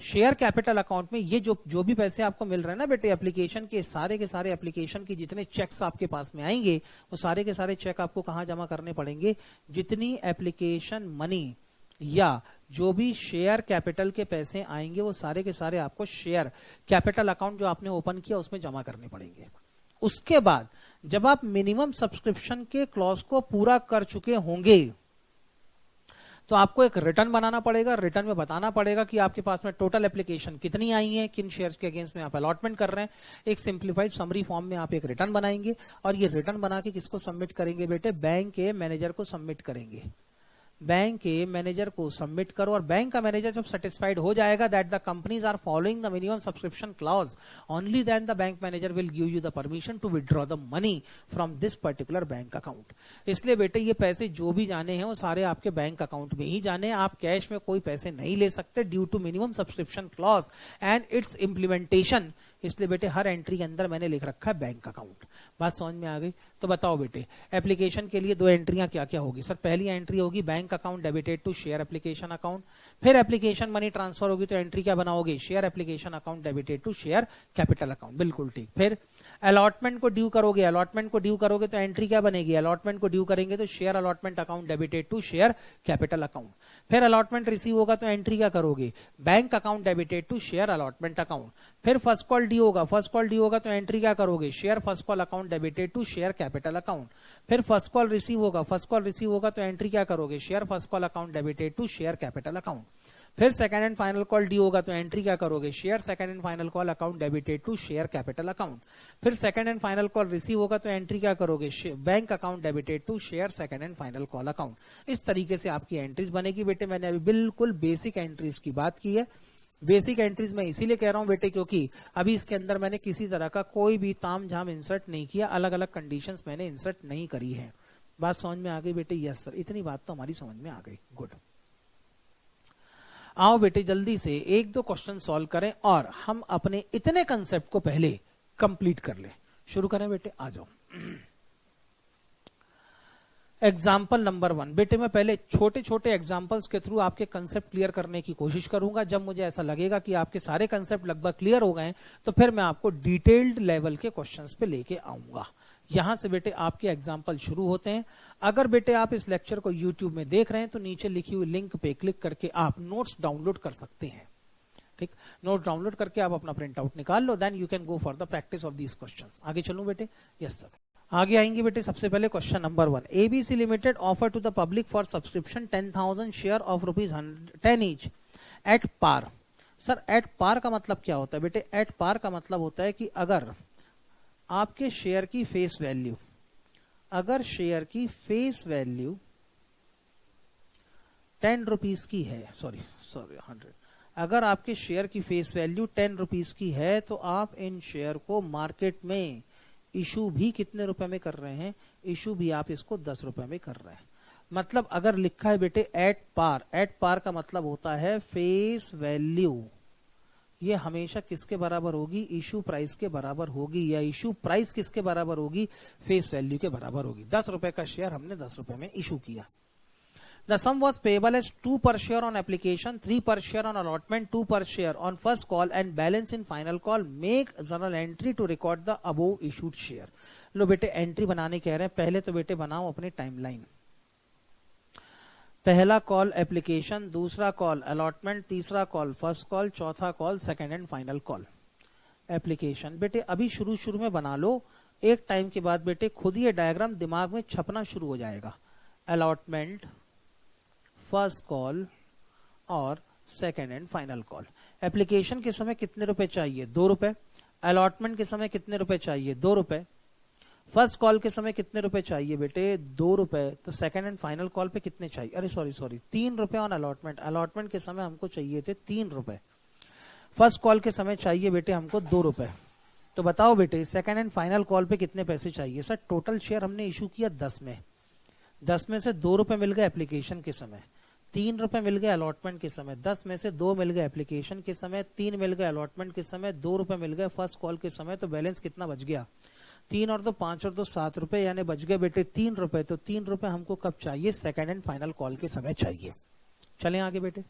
शेयर कैपिटल अकाउंट में ये जो भी पैसे आपको मिल रहे हैं ना बेटे एप्लीकेशन के सारे एप्लीकेशन के जितने चेक्स आपके पास में आएंगे वो सारे के सारे चेक आपको कहां जमा करने पड़ेंगे? जितनी एप्लीकेशन मनी या जो भी शेयर कैपिटल के पैसे आएंगे वो सारे के सारे आपको शेयर कैपिटल अकाउंट जो आपने ओपन किया उसमें जमा करने पड़ेंगे। उसके बाद जब आप मिनिमम सब्सक्रिप्शन के क्लॉज को पूरा कर चुके होंगे तो आपको एक रिटर्न बनाना पड़ेगा। रिटर्न में बताना पड़ेगा कि आपके पास में टोटल एप्लीकेशन कितनी आई है, किन शेयर्स के अगेंस्ट में आप अलॉटमेंट कर रहे हैं। एक सिंप्लीफाइड समरी फॉर्म में आप एक रिटर्न बनाएंगे और ये रिटर्न बना के किसको सबमिट करेंगे बेटे? बैंक के मैनेजर को सबमिट करेंगे। बैंक के मैनेजर को सबमिट करो और बैंक का मैनेजर जब सेटिस्फाइड हो जाएगा that the companies are following the minimum subscription clause, only then the bank manager will give you the permission to withdraw the money from this particular bank account. इसलिए बेटे ये पैसे जो भी जाने हैं वो सारे आपके बैंक अकाउंट में ही जाने, आप कैश में कोई पैसे नहीं ले सकते due to minimum subscription clause and its implementation. इसलिए बेटे हर एंट्री के अंदर मैंने लिख रखा है बैंक अकाउंट। बात समझ में आ गई? तो बताओ बेटे एप्लीकेशन के लिए 2 एंट्रियां क्या क्या होगी? सर पहली एंट्री होगी bank account debited to share application account. फिर एप्लीकेशन मनी ट्रांसफर होगी तो एंट्री क्या बनाओगे? Share application account debited to share capital account. बिल्कुल ठीक। फिर अलॉटमेंट को ड्यू करोगे, अलॉटमेंट को ड्यू करोगे तो एंट्री क्या बनेगी? अलॉटमेंट को ड्यू करेंगे तो share allotment account debited to share capital account. फिर अलॉटमेंट रिसीव होगा तो एंट्री क्या करोगे? Bank account debited to share allotment account. फिर फर्स्ट कॉल ड्यू होगा, फर्स्ट कॉल ड्यू होगा तो एंट्री क्या करोगे? Share first call account debited to share capital account. फिर फर्स्ट कॉल रिसीव होगा, फर्स्ट कॉल रिसीव होगा तो एंट्री क्या करोगे? Share first call account debited to share capital account. फिर second and final call due होगा तो एंट्री क्या करोगे? Share second and final call account debited to share capital account. फिर second and final call receive होगा तो entry क्या करोगे? Bank account debited to share second and final call account. इस तरीके से आपकी एंट्रीज बनेगी बेटे। मैंने अभी बिल्कुल बेसिक एंट्रीज की बात की है। बेसिक एंट्रीज मैं इसीलिए कह रहा हूं बेटे क्योंकि अभी इसके अंदर मैंने किसी तरह का कोई भी ताम झाम इंसर्ट नहीं किया, अलग अलग कंडीशंस मैंने इंसर्ट नहीं करी है। बात समझ में आ गई बेटे? यस सर, इतनी बात तो हमारी समझ में आ गई। गुड। आओ बेटे जल्दी से 1-2 क्वेश्चन सॉल्व करें और हम अपने इतने कंसेप्ट को पहले कंप्लीट कर लें। शुरू करें बेटे, आ जाओ। एग्जाम्पल नंबर 1 बेटे, मैं पहले छोटे छोटे एग्जाम्पल्स के थ्रू आपके कंसेप्ट क्लियर करने की कोशिश करूंगा। जब मुझे ऐसा लगेगा कि आपके सारे कंसेप्ट लगभग क्लियर हो गए तो फिर मैं आपको डिटेल्ड लेवल के क्वेश्चंस पे लेके आऊंगा। यहां से बेटे आपके एग्जाम्पल शुरू होते हैं। अगर बेटे आप इस लेक्चर को यूट्यूब में देख रहे हैं तो नीचे लिखी हुई लिंक पे क्लिक करके आप नोट्स डाउनलोड कर सकते हैं। ठीक, नोट डाउनलोड करके आप अपना प्रिंट आउट निकाल लो, then you can go for the practice of these questions. आगे चलूं बेटे? Yes sir. आगे आएंगे बेटे, सबसे पहले question number 1। ABC limited offer to the public for subscription 10,000 share of ₹10 each at par. Sir at par का मतलब क्या होता है बेटे? एट पार का मतलब होता है कि अगर आपके शेयर की फेस वैल्यू, अगर शेयर की फेस वैल्यू 10 रुपीज की है, सॉरी 100, अगर आपके शेयर की फेस वैल्यू 10 रुपीज की है तो आप इन शेयर को मार्केट में इशू भी कितने रुपए में कर रहे हैं? इशू भी आप इसको 10 रुपए में कर रहे हैं। मतलब अगर लिखा है बेटे एट पार, एट पार का मतलब होता है फेस वैल्यू ये हमेशा किसके बराबर होगी? इशू प्राइस के बराबर होगी, या इशू प्राइस किसके बराबर होगी? फेस वैल्यू के बराबर होगी। 10 रुपए का शेयर हमने 10 रुपए में इशू किया। The sum was payable as 2 per share on application, 3 per share on allotment, 2 per share on first call and balance in final call. Make journal entry to record the above issued share. लो बेटे entry बनाने कह रहे हैं। पहले तो बेटे बनाओ अपनी टाइमलाइन। पहला कॉल एप्लीकेशन, दूसरा कॉल अलॉटमेंट, तीसरा कॉल फर्स्ट कॉल, चौथा call second and final call. Application बेटे अभी शुरू शुरू में बना लो, एक टाइम के बाद बेटे खुद ये डायग्राम दिमाग में छपना शुरू हो जाएगा। अलॉटमेंट, फर्स्ट कॉल और second and final call. Application के समय कितने रुपए चाहिए? 2 रुपए। अलॉटमेंट के समय कितने रुपए चाहिए? 2 रुपए। फर्स्ट कॉल के समय कितने रुपए चाहिए बेटे? 2 रुपए। तो सेकंड एंड फाइनल कॉल पे कितने चाहिए? अरे सॉरी 3 रुपए ऑन अलॉटमेंट। अलॉटमेंट के समय हमको चाहिए थे 3 रुपए। फर्स्ट कॉल के समय चाहिए बेटे हमको 2 रुपए। तो बताओ बेटे सेकंड एंड फाइनल कॉल पे कितने पैसे चाहिए? सर टोटल शेयर हमने इशू किया 10 में, 10 में से 2 रुपए मिल गए एप्लीकेशन के समय, 3 रुपए मिल गए अलॉटमेंट के समय, 10 में से 2 मिल गए एप्लीकेशन के समय, 3 मिल गए अलॉटमेंट के समय, 2 रुपए मिल गए फर्स्ट कॉल के समय। तो बैलेंस कितना बच गया? 3 और 2 5 और 2 7 रुपए, यानी बच गए बेटे 3 रुपए। तो 3 रुपए हमको कब चाहिए? सेकंड एंड फाइनल कॉल के समय चाहिए। चलें आगे बेटे।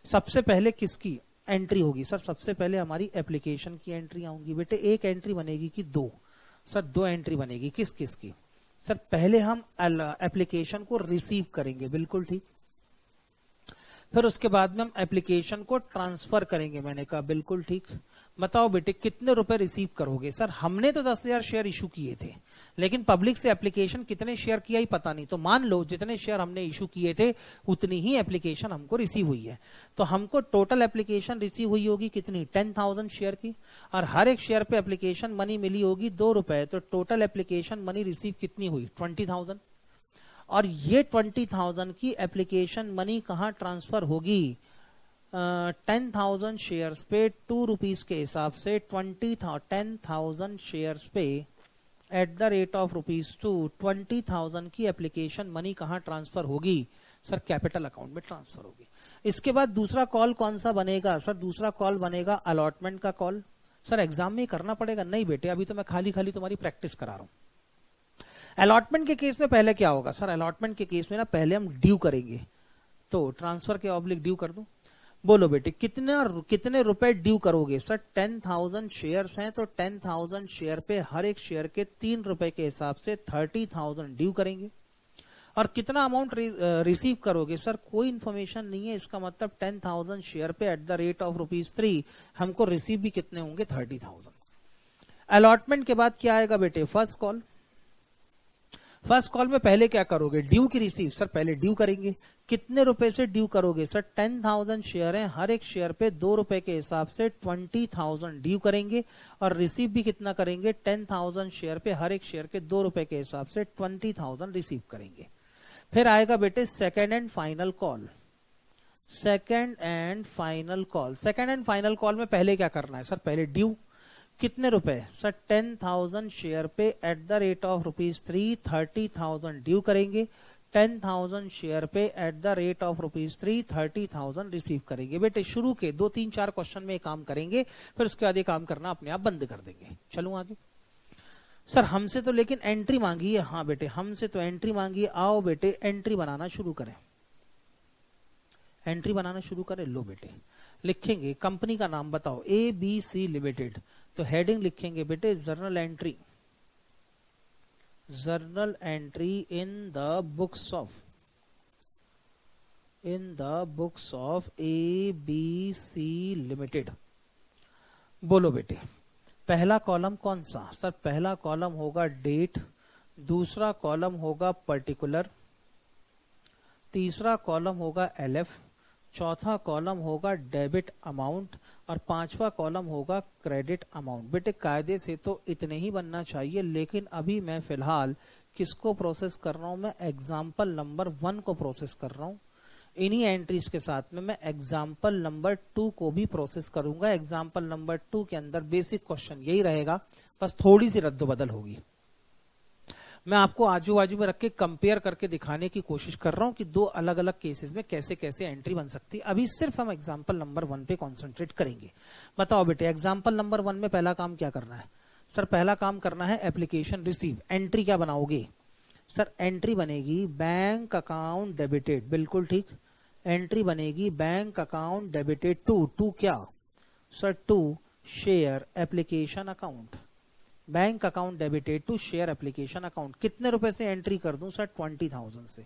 सबसे पहले किसकी एंट्री होगी? सर सबसे पहले हमारी एप्लीकेशन की एंट्री आऊंगी बेटे। एक एंट्री बनेगी कि 2? सर 2 एंट्री बनेगी। किस किस की? सर पहले हम एप्लीकेशन को रिसीव करेंगे, बिल्कुल ठीक। फिर उसके बाद में हम एप्लीकेशन को ट्रांसफर करेंगे, मैंने कहा बिल्कुल ठीक। बताओ बेटे कितने रुपए रिसीव करोगे? सर हमने तो 10,000 शेयर इशू किए थे, लेकिन पब्लिक से एप्लीकेशन कितने शेयर किया ही पता नहीं। तो मान लो जितने शेयर हमने इशू किए थे उतनी ही एप्लीकेशन हमको रिसीव हुई है। तो हमको टोटल एप्लीकेशन रिसीव हुई होगी कितनी? 10,000 शेयर की, और हर एक शेयर पे एप्लीकेशन मनी मिली होगी 2 रुपए। तो टोटल एप्लीकेशन मनी रिसीव कितनी हुई? 20,000। और ये 20,000 की एप्लीकेशन मनी कहां ट्रांसफर होगी? 10,000 शेयर्स पे 2 रुपीज के हिसाब से 10,000 शेयर्स पे एट द रेट ऑफ ₹2, 20,000 की एप्लीकेशन मनी कहां ट्रांसफर होगी? सर कैपिटल अकाउंट में ट्रांसफर होगी। इसके बाद दूसरा कॉल कौन सा बनेगा? सर दूसरा कॉल बनेगा अलॉटमेंट का कॉल। सर एग्जाम में करना पड़ेगा? नहीं बेटे, अभी तो मैं खाली खाली तुम्हारी प्रैक्टिस करा रहा हूं। अलॉटमेंट के केस में पहले क्या होगा? सर अलॉटमेंट के केस में ना पहले हम ड्यू करेंगे। तो ट्रांसफर के ऑब्लिक ड्यू कर दूं। बोलो बेटे कितने रुपए ड्यू करोगे? सर 10,000 शेयर्स हैं तो 10,000 शेयर पे हर एक शेयर के 3 रुपए के हिसाब से 30,000 ड्यू करेंगे। और कितना अमाउंट रिसीव करोगे? सर कोई इंफॉर्मेशन नहीं है, इसका मतलब 10,000 शेयर पे एट द रेट ऑफ ₹3 हमको रिसीव भी कितने होंगे? 30,000। अलॉटमेंट के बाद क्या आएगा बेटे? First call. फर्स्ट कॉल में पहले क्या करोगे? ड्यू की रिसीव। सर पहले ड्यू करेंगे। कितने रुपए से ड्यू करोगे? सर 10,000 शेयर हैं, हर एक शेयर पे 2 रुपए के हिसाब से 20,000 ड्यू करेंगे। और रिसीव भी कितना करेंगे? 10,000 शेयर पे हर एक शेयर के 2 रुपए के हिसाब से 20,000 रिसीव करेंगे। फिर आएगा बेटे second and final call. Second and final call. Second and final call में पहले क्या करना है? सर पहले ड्यू। कितने रुपए? सर 10,000 शेयर पे at the rate of ₹3 30,000 due करेंगे। 10,000 शेयर पे at the rate of ₹3 30,000 receive करेंगे। बेटे शुरू के 2 3 4 क्वेश्चन में काम करेंगे, फिर उसके बाद ये काम करना अपने आप बंद कर देंगे। चलूं आगे। सर हमसे तो लेकिन एंट्री मांगी है। हाँ बेटे हमसे तो एंट्री मांगी है, आओ बेटे एंट्री बनाना शुरू करें, एंट्री बनाना शुरू करें। लो बेटे लिखेंगे कंपनी का नाम बताओ, ABC लिमिटेड, तो हेडिंग लिखेंगे बेटे journal entry, journal entry in the books of ABC limited. बोलो बेटे पहला कॉलम कौन सा? सर पहला कॉलम होगा डेट, दूसरा कॉलम होगा पर्टिकुलर, तीसरा कॉलम होगा LF, चौथा कॉलम होगा डेबिट अमाउंट और पांचवा कॉलम होगा क्रेडिट अमाउंट। बेटे कायदे से तो इतने ही बनना चाहिए, लेकिन अभी मैं फिलहाल किसको प्रोसेस कर रहा हूं? मैं एग्जाम्पल नंबर 1 को प्रोसेस कर रहा हूं। इन्हीं एंट्रीज के साथ में मैं एग्जाम्पल नंबर 2 को भी प्रोसेस करूंगा। एग्जाम्पल नंबर 2 के अंदर बेसिक क्वेश्चन यही रहेगा, बस थोड़ी सी रद्दोबदल होगी। मैं आपको आजू बाजू में रख के कंपेयर करके दिखाने की कोशिश कर रहा हूं कि दो अलग अलग केसेस में कैसे कैसे एंट्री बन सकती है। अभी सिर्फ हम एग्जाम्पल नंबर 1 पे कॉन्सेंट्रेट करेंगे। बताओ बेटे एग्जाम्पल नंबर 1 में पहला काम क्या करना है? सर पहला काम करना है एप्लीकेशन रिसीव। एंट्री क्या बनाओगे? सर एंट्री बनेगी बैंक अकाउंट डेबिटेड, बिल्कुल ठीक। एंट्री बनेगी बैंक अकाउंट डेबिटेड टू क्या? Sir to share application account, bank account debited to share application account. कितने रुपए से एंट्री कर दूं? सर 20,000 से।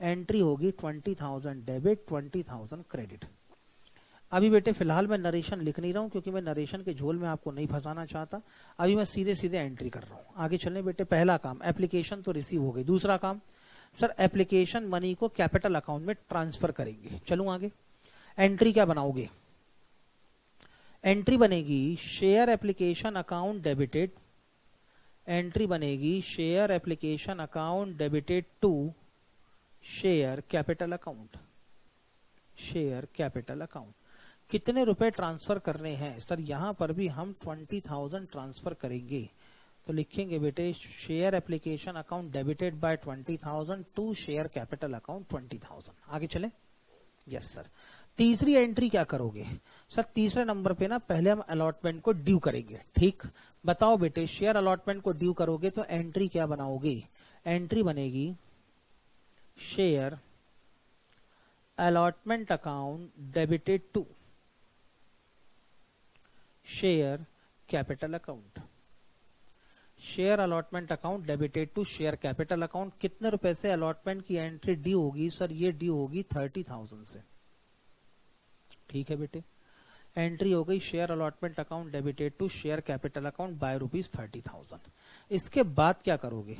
एंट्री होगी 20,000 डेबिट, 20,000 क्रेडिट। अभी बेटे फिलहाल मैं नरेशन लिख नहीं रहा हूं क्योंकि मैं नरेशन के झोल में आपको नहीं फंसाना चाहता। अभी मैं सीधे सीधे एंट्री कर रहा हूं। आगे चलने बेटे, पहला काम एप्लीकेशन तो रिसीव हो गई, दूसरा काम सर एप्लीकेशन मनी को कैपिटल अकाउंट में ट्रांसफर करेंगे। चलूं आगे। एंट्री क्या बनाओगे? एंट्री बनेगी share application account debited, entry बनेगी share application account debited to share capital account, share capital account. कितने रुपए ट्रांसफर करने हैं? सर यहां पर भी हम 20,000 ट्रांसफर करेंगे, तो लिखेंगे बेटे share application account debited by 20,000 to share capital account 20,000। आगे चले। Yes sir. तीसरी एंट्री क्या करोगे? सर तीसरे नंबर पे ना पहले हम अलॉटमेंट को ड्यू करेंगे, ठीक। बताओ बेटे शेयर अलॉटमेंट को ड्यू करोगे तो एंट्री क्या बनाओगे? एंट्री बनेगी share allotment account debited to share capital account, share allotment account debited to share capital account. कितने रुपए से अलॉटमेंट की एंट्री ड्यू होगी? सर ये ड्यू होगी 30,000 से, ठीक है बेटे। एंट्री हो गई share allotment account debited to share capital account by ₹30,000। इसके बाद क्या करोगे?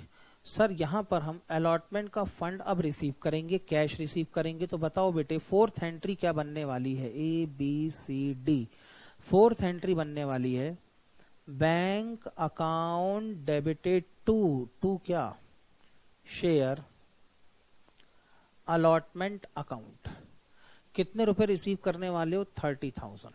सर यहां पर हम अलॉटमेंट का फंड अब रिसीव करेंगे, कैश रिसीव करेंगे। तो बताओ बेटे फोर्थ एंट्री क्या बनने वाली है? ABCD। फोर्थ एंट्री बनने वाली है बैंक अकाउंट डेबिटेड टू क्या? Share allotment account. कितने रुपए रिसीव करने वाले हो? 30,000।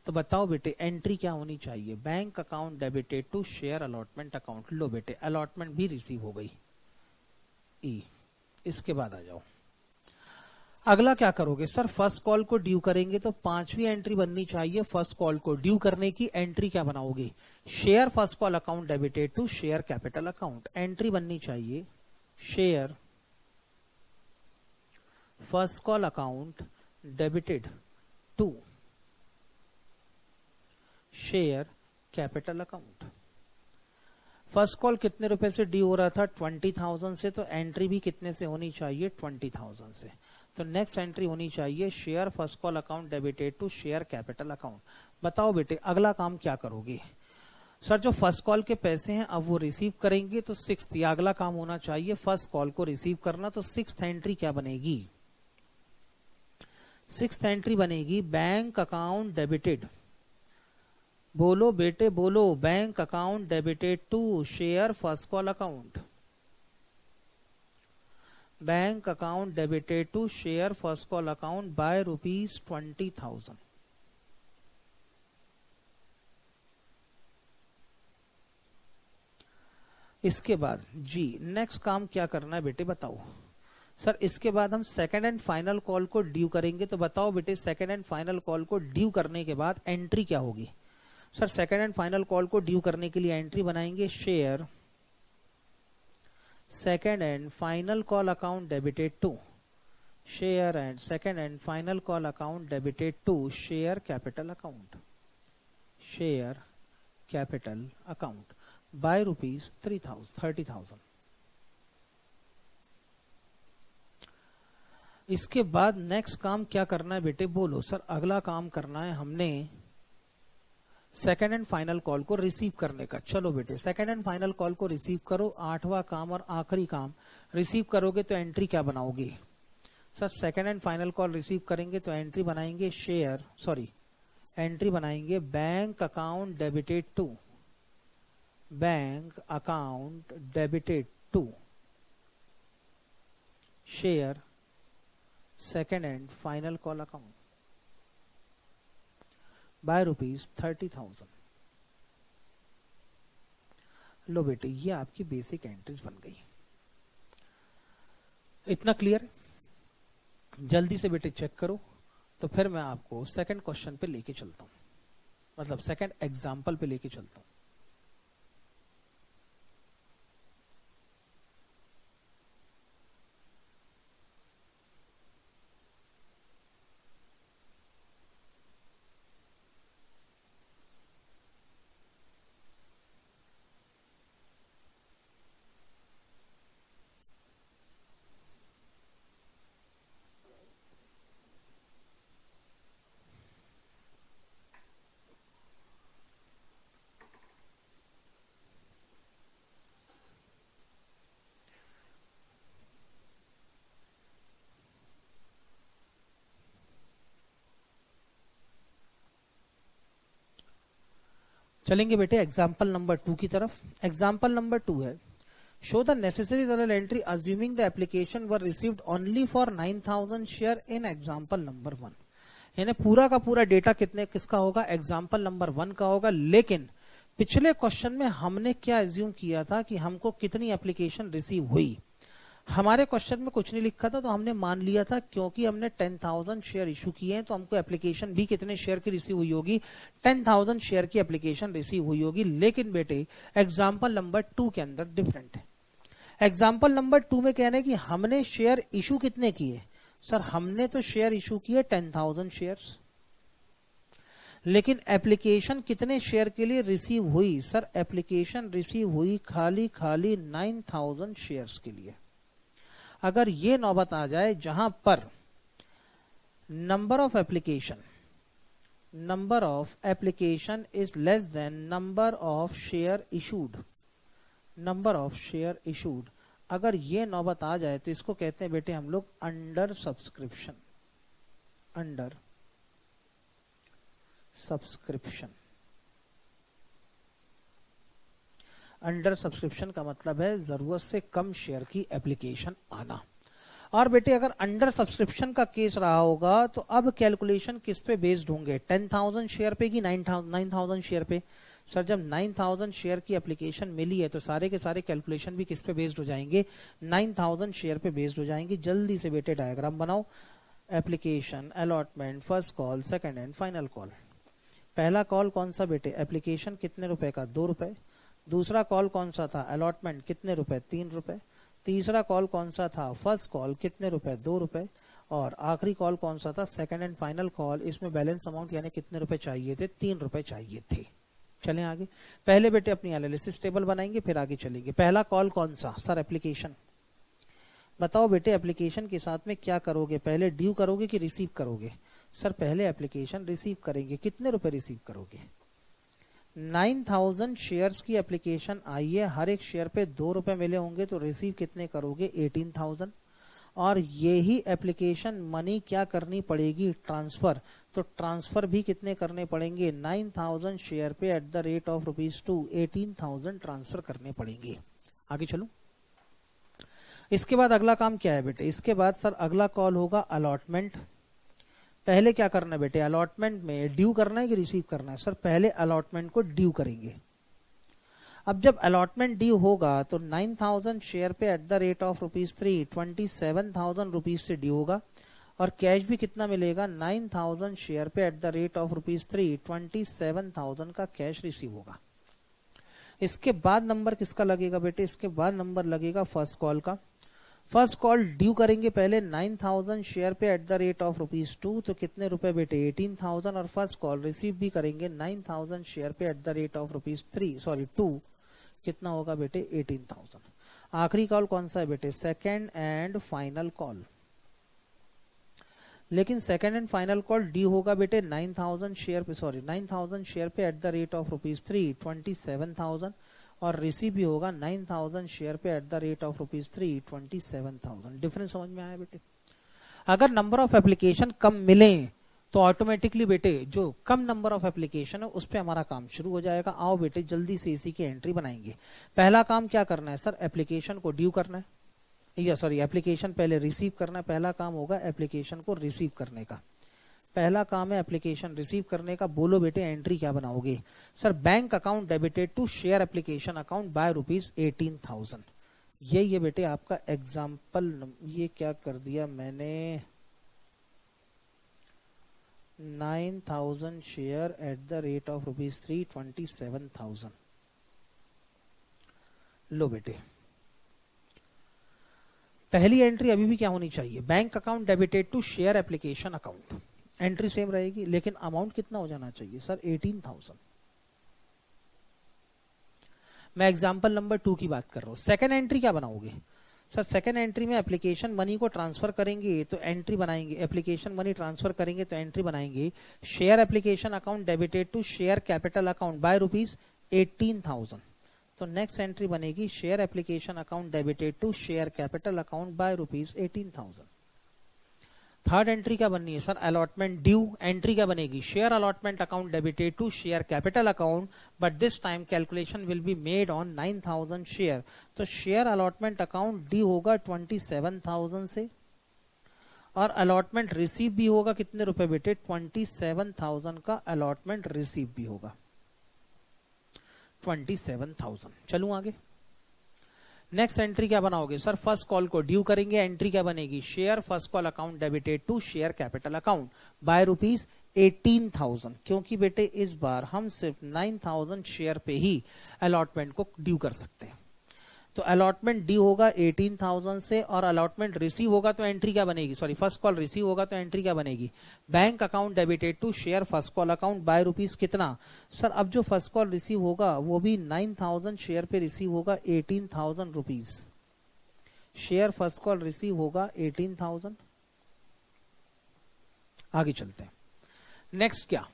तो बताओ बेटे एंट्री क्या होनी चाहिए? Bank account debited to share allotment account. लो बेटे अलॉटमेंट भी रिसीव हो गई, ई। इसके बाद आ जाओ, अगला क्या करोगे? सर फर्स्ट कॉल को ड्यू करेंगे, तो पांचवी एंट्री बननी चाहिए फर्स्ट कॉल को ड्यू करने की। एंट्री क्या बनाओगे? Share first call account debited to share capital account. Entry बननी चाहिए share first call account debited to share capital account. First call कितने रुपए से ड्यू हो रहा था? 20,000 से, तो एंट्री भी कितने से होनी चाहिए? 20,000 से। तो नेक्स्ट एंट्री होनी चाहिए share first call account debited to share capital account. बताओ बेटे अगला काम क्या करोगे? सर जो फर्स्ट कॉल के पैसे हैं अब वो रिसीव करेंगे, तो सिक्स्थ या अगला काम होना चाहिए फर्स्ट कॉल को रिसीव करना। तो सिक्स्थ एंट्री क्या बनेगी? सिक्स्थ एंट्री बनेगी बैंक अकाउंट डेबिटेड, बोलो बेटे बोलो, bank account debited to share first call account, bank account debited to share first call account by ₹20,000। इसके बाद जी नेक्स्ट काम क्या करना है बेटे बताओ? सर इसके बाद हम सेकंड एंड फाइनल कॉल को ड्यू करेंगे। तो बताओ बेटे सेकंड एंड फाइनल कॉल को ड्यू करने के बाद एंट्री क्या होगी? Sir second and final call को ड्यू करने के लिए एंट्री बनाएंगे share second and final call account debited to share and second and final call account debited to share capital account by rupees 30,000। इसके बाद नेक्स्ट काम क्या करना है बेटे बोलो। सर अगला काम करना है हमने सेकेंड एंड फाइनल कॉल को रिसीव करने का। चलो बेटे सेकेंड एंड फाइनल कॉल को रिसीव करो। 8वां काम और आखिरी काम, रिसीव करोगे तो एंट्री क्या बनाओगे? Sir second and final call receive करेंगे तो एंट्री बनाएंगे एंट्री बनाएंगे bank account debited to share second and final call account by rupees 30,000। लो बेटे ये आपकी बेसिक एंट्रीज बन गई। इतना क्लियर है? जल्दी से बेटे चेक करो तो फिर मैं आपको सेकंड क्वेश्चन पे लेके चलता हूं, मतलब सेकंड एग्जाम्पल पे लेके चलता हूं। चलेंगे बेटे एग्जाम्पल नंबर 2 की तरफ। एग्जाम्पल नंबर 2 है show the necessary journal entry assuming the application were received only for 9,000 share in example number 1। यानी पूरा का पूरा डेटा किसका होगा? एग्जाम्पल नंबर 1 का होगा। लेकिन पिछले क्वेश्चन में हमने क्या एज्यूम किया था कि हमको कितनी एप्लीकेशन रिसीव हुई। हमारे क्वेश्चन में कुछ नहीं लिखा था तो हमने मान लिया था क्योंकि हमने 10,000 शेयर इशू किए हैं तो हमको एप्लीकेशन भी कितने शेयर की रिसीव हुई होगी? 10,000 शेयर की एप्लीकेशन रिसीव हुई होगी। लेकिन बेटे एग्जाम्पल नंबर 2 के अंदर डिफरेंट है। एग्जाम्पल नंबर 2 में कहना है कि हमने शेयर इशू कितने किए? सर हमने तो शेयर इशू किए 10,000 शेयर्स, लेकिन एप्लीकेशन कितने शेयर के लिए रिसीव हुई? सर एप्लीकेशन रिसीव हुई खाली 9,000 शेयर्स के लिए। अगर ये नौबत आ जाए जहां पर number of application is less than number of share issued, अगर ये नौबत आ जाए तो इसको कहते हैं बेटे हम लोग अंडर सब्सक्रिप्शन। अंडर सब्सक्रिप्शन का मतलब है जरूरत से कम शेयर की एप्लीकेशन आना। और बेटे अगर अंडर सब्सक्रिप्शन का केस रहा होगा तो अब कैलकुलेशन किस पे बेस्ड होंगे? 10,000 शेयर पे कि 9,000 शेयर पे? सर जब 9,000 शेयर की एप्लीकेशन मिली है तो सारे के सारे कैलकुलेशन भी किस पे बेस्ड हो जाएंगे? 9,000 शेयर पे बेस्ड हो जाएंगे। जल्दी से बेटे डायग्राम बनाओ। Application, allotment, first call, second and final call. पहला कॉल कौन सा बेटे? एप्लीकेशन कितने रुपए का? 2 रुपए। दूसरा कॉल कौन सा था? अलॉटमेंट कितने रुपए? 3 रुपए। तीसरा कॉल कौन सा था? फर्स्ट कॉल कितने रुपए? 2 रुपए। और आखिरी कॉल कौन सा था? Second and final call. इसमें बैलेंस अमाउंट यानी कितने रुपए चाहिए थे? 3 रुपए चाहिए थे। चलें आगे। पहले बेटे अपनी एनालिसिस टेबल बनाएंगे फिर आगे चलेंगे। पहला कॉल कौन सा? Sir application. बताओ बेटे एप्लीकेशन के साथ में क्या करोगे? पहले ड्यू करोगे कि रिसीव करोगे? सर पहले एप्लीकेशन रिसीव करेंगे। कितने रुपए रिसीव करोगे? 9,000 शेयर्स की एप्लीकेशन आई है, हर एक शेयर पे 2 रुपए मिले होंगे तो रिसीव कितने करोगे? 18,000। और यही एप्लीकेशन मनी क्या करनी पड़ेगी? ट्रांसफर। तो ट्रांसफर भी कितने करने पड़ेंगे? 9,000 शेयर पे at the rate of ₹2 18,000 transfer करने पड़ेंगे। आगे चलो। इसके बाद अगला काम क्या है बेटे? इसके बाद सर अगला कॉल होगा अलॉटमेंट। पहले क्या करना है बेटे? अलॉटमेंट में ड्यू करना है कि रिसीव करना है? सर पहले अलॉटमेंट को ड्यू करेंगे। अब जब अलॉटमेंट ड्यू होगा तो 9,000 शेयर पे at the rate of ₹3 27,000 rupees से ड्यू होगा। और कैश भी कितना मिलेगा 9,000 शेयर पे एट द रेट ऑफ ₹3, 27,000 का कैश रिसीव होगा। इसके बाद नंबर किसका लगेगा बेटे, इसके बाद नंबर लगेगा फर्स्ट कॉल का। फर्स्ट कॉल ड्यू करेंगे पहले 9,000 शेयर पे एट द रेट ऑफ ₹2, तो कितने रुपए बेटे 18,000, और फर्स्ट कॉल रिसीव भी करेंगे 9,000 शेयर पे एट द रेट ऑफ ₹2, कितना होगा बेटे 18,000। आखिरी कॉल कौन सा है बेटे, सेकेंड एंड फाइनल कॉल। लेकिन second and final call due होगा बेटे 9,000 शेयर पे एट द रेट ऑफ ₹3, 27,000, और रिसीव भी होगा 9,000 शेयर पे at the rate of ₹3, 27,000। Difference समझ में आया बेटे। अगर नंबर ऑफ एप्लीकेशन कम मिले तो ऑटोमेटिकली बेटे जो कम नंबर ऑफ एप्लीकेशन है उस पे हमारा काम शुरू हो जाएगा। आओ बेटे जल्दी से इसी की एंट्री बनाएंगे। पहला काम क्या करना है सर, एप्लीकेशन को ड्यू करना है, या सॉरी एप्लीकेशन पहले रिसीव करना है। पहला काम होगा एप्लीकेशन को रिसीव करने का। पहला काम है एप्लीकेशन रिसीव करने का। बोलो बेटे एंट्री क्या बनाओगे sir, bank account debited to share application account by ₹18,000। ये बेटे आपका एग्जाम्पल। ये क्या कर दिया मैंने, 9,000 share at the rate of ₹3, 27,000। लो बेटे पहली एंट्री अभी भी क्या होनी चाहिए, bank account debited to share application account. Entry same रहेगी लेकिन अमाउंट कितना हो जाना चाहिए सर 18,000। मैं एग्जांपल नंबर 2 की बात कर रहा हूं। सेकंड एंट्री क्या बनाओगे सर, सेकंड एंट्री में एप्लीकेशन मनी को ट्रांसफर करेंगे तो एंट्री बनाएंगे, एप्लीकेशन मनी ट्रांसफर करेंगे तो एंट्री बनाएंगे share application account debited to share capital account by ₹18,000। तो नेक्स्ट एंट्री बनेगी share application account debited to share capital account by ₹18,000। Third entry क्या बननी है सर, अलॉटमेंट ड्यू। एंट्री क्या बनेगी, share allotment account debited to share capital account, but this time calculation will be made on 9,000 share. तो share allotment account due होगा 27,000 से, और allotment receive भी होगा कितने रुपए बेटे 27,000 का अलॉटमेंट रिसीव भी होगा 27,000। चलूं आगे। नेक्स्ट एंट्री क्या बनाओगे सर, फर्स्ट कॉल को ड्यू करेंगे। एंट्री क्या बनेगी, share first call account debited to share capital account by ₹18,000, क्योंकि बेटे इस बार हम सिर्फ 9,000 शेयर पे ही अलॉटमेंट को ड्यू कर सकते हैं। तो अलॉटमेंट ड्यू होगा 18,000 से, और अलॉटमेंट रिसीव होगा तो एंट्री क्या बनेगी, सॉरी फर्स्ट कॉल रिसीव होगा तो एंट्री क्या बनेगी, bank account debited to share first call account by rupees कितना सर, अब जो फर्स्ट कॉल रिसीव होगा वो भी 9,000 शेयर पे रिसीव होगा 18,000 rupees. Share first call receive होगा 18,000। आगे चलते हैं। नेक्स्ट क्या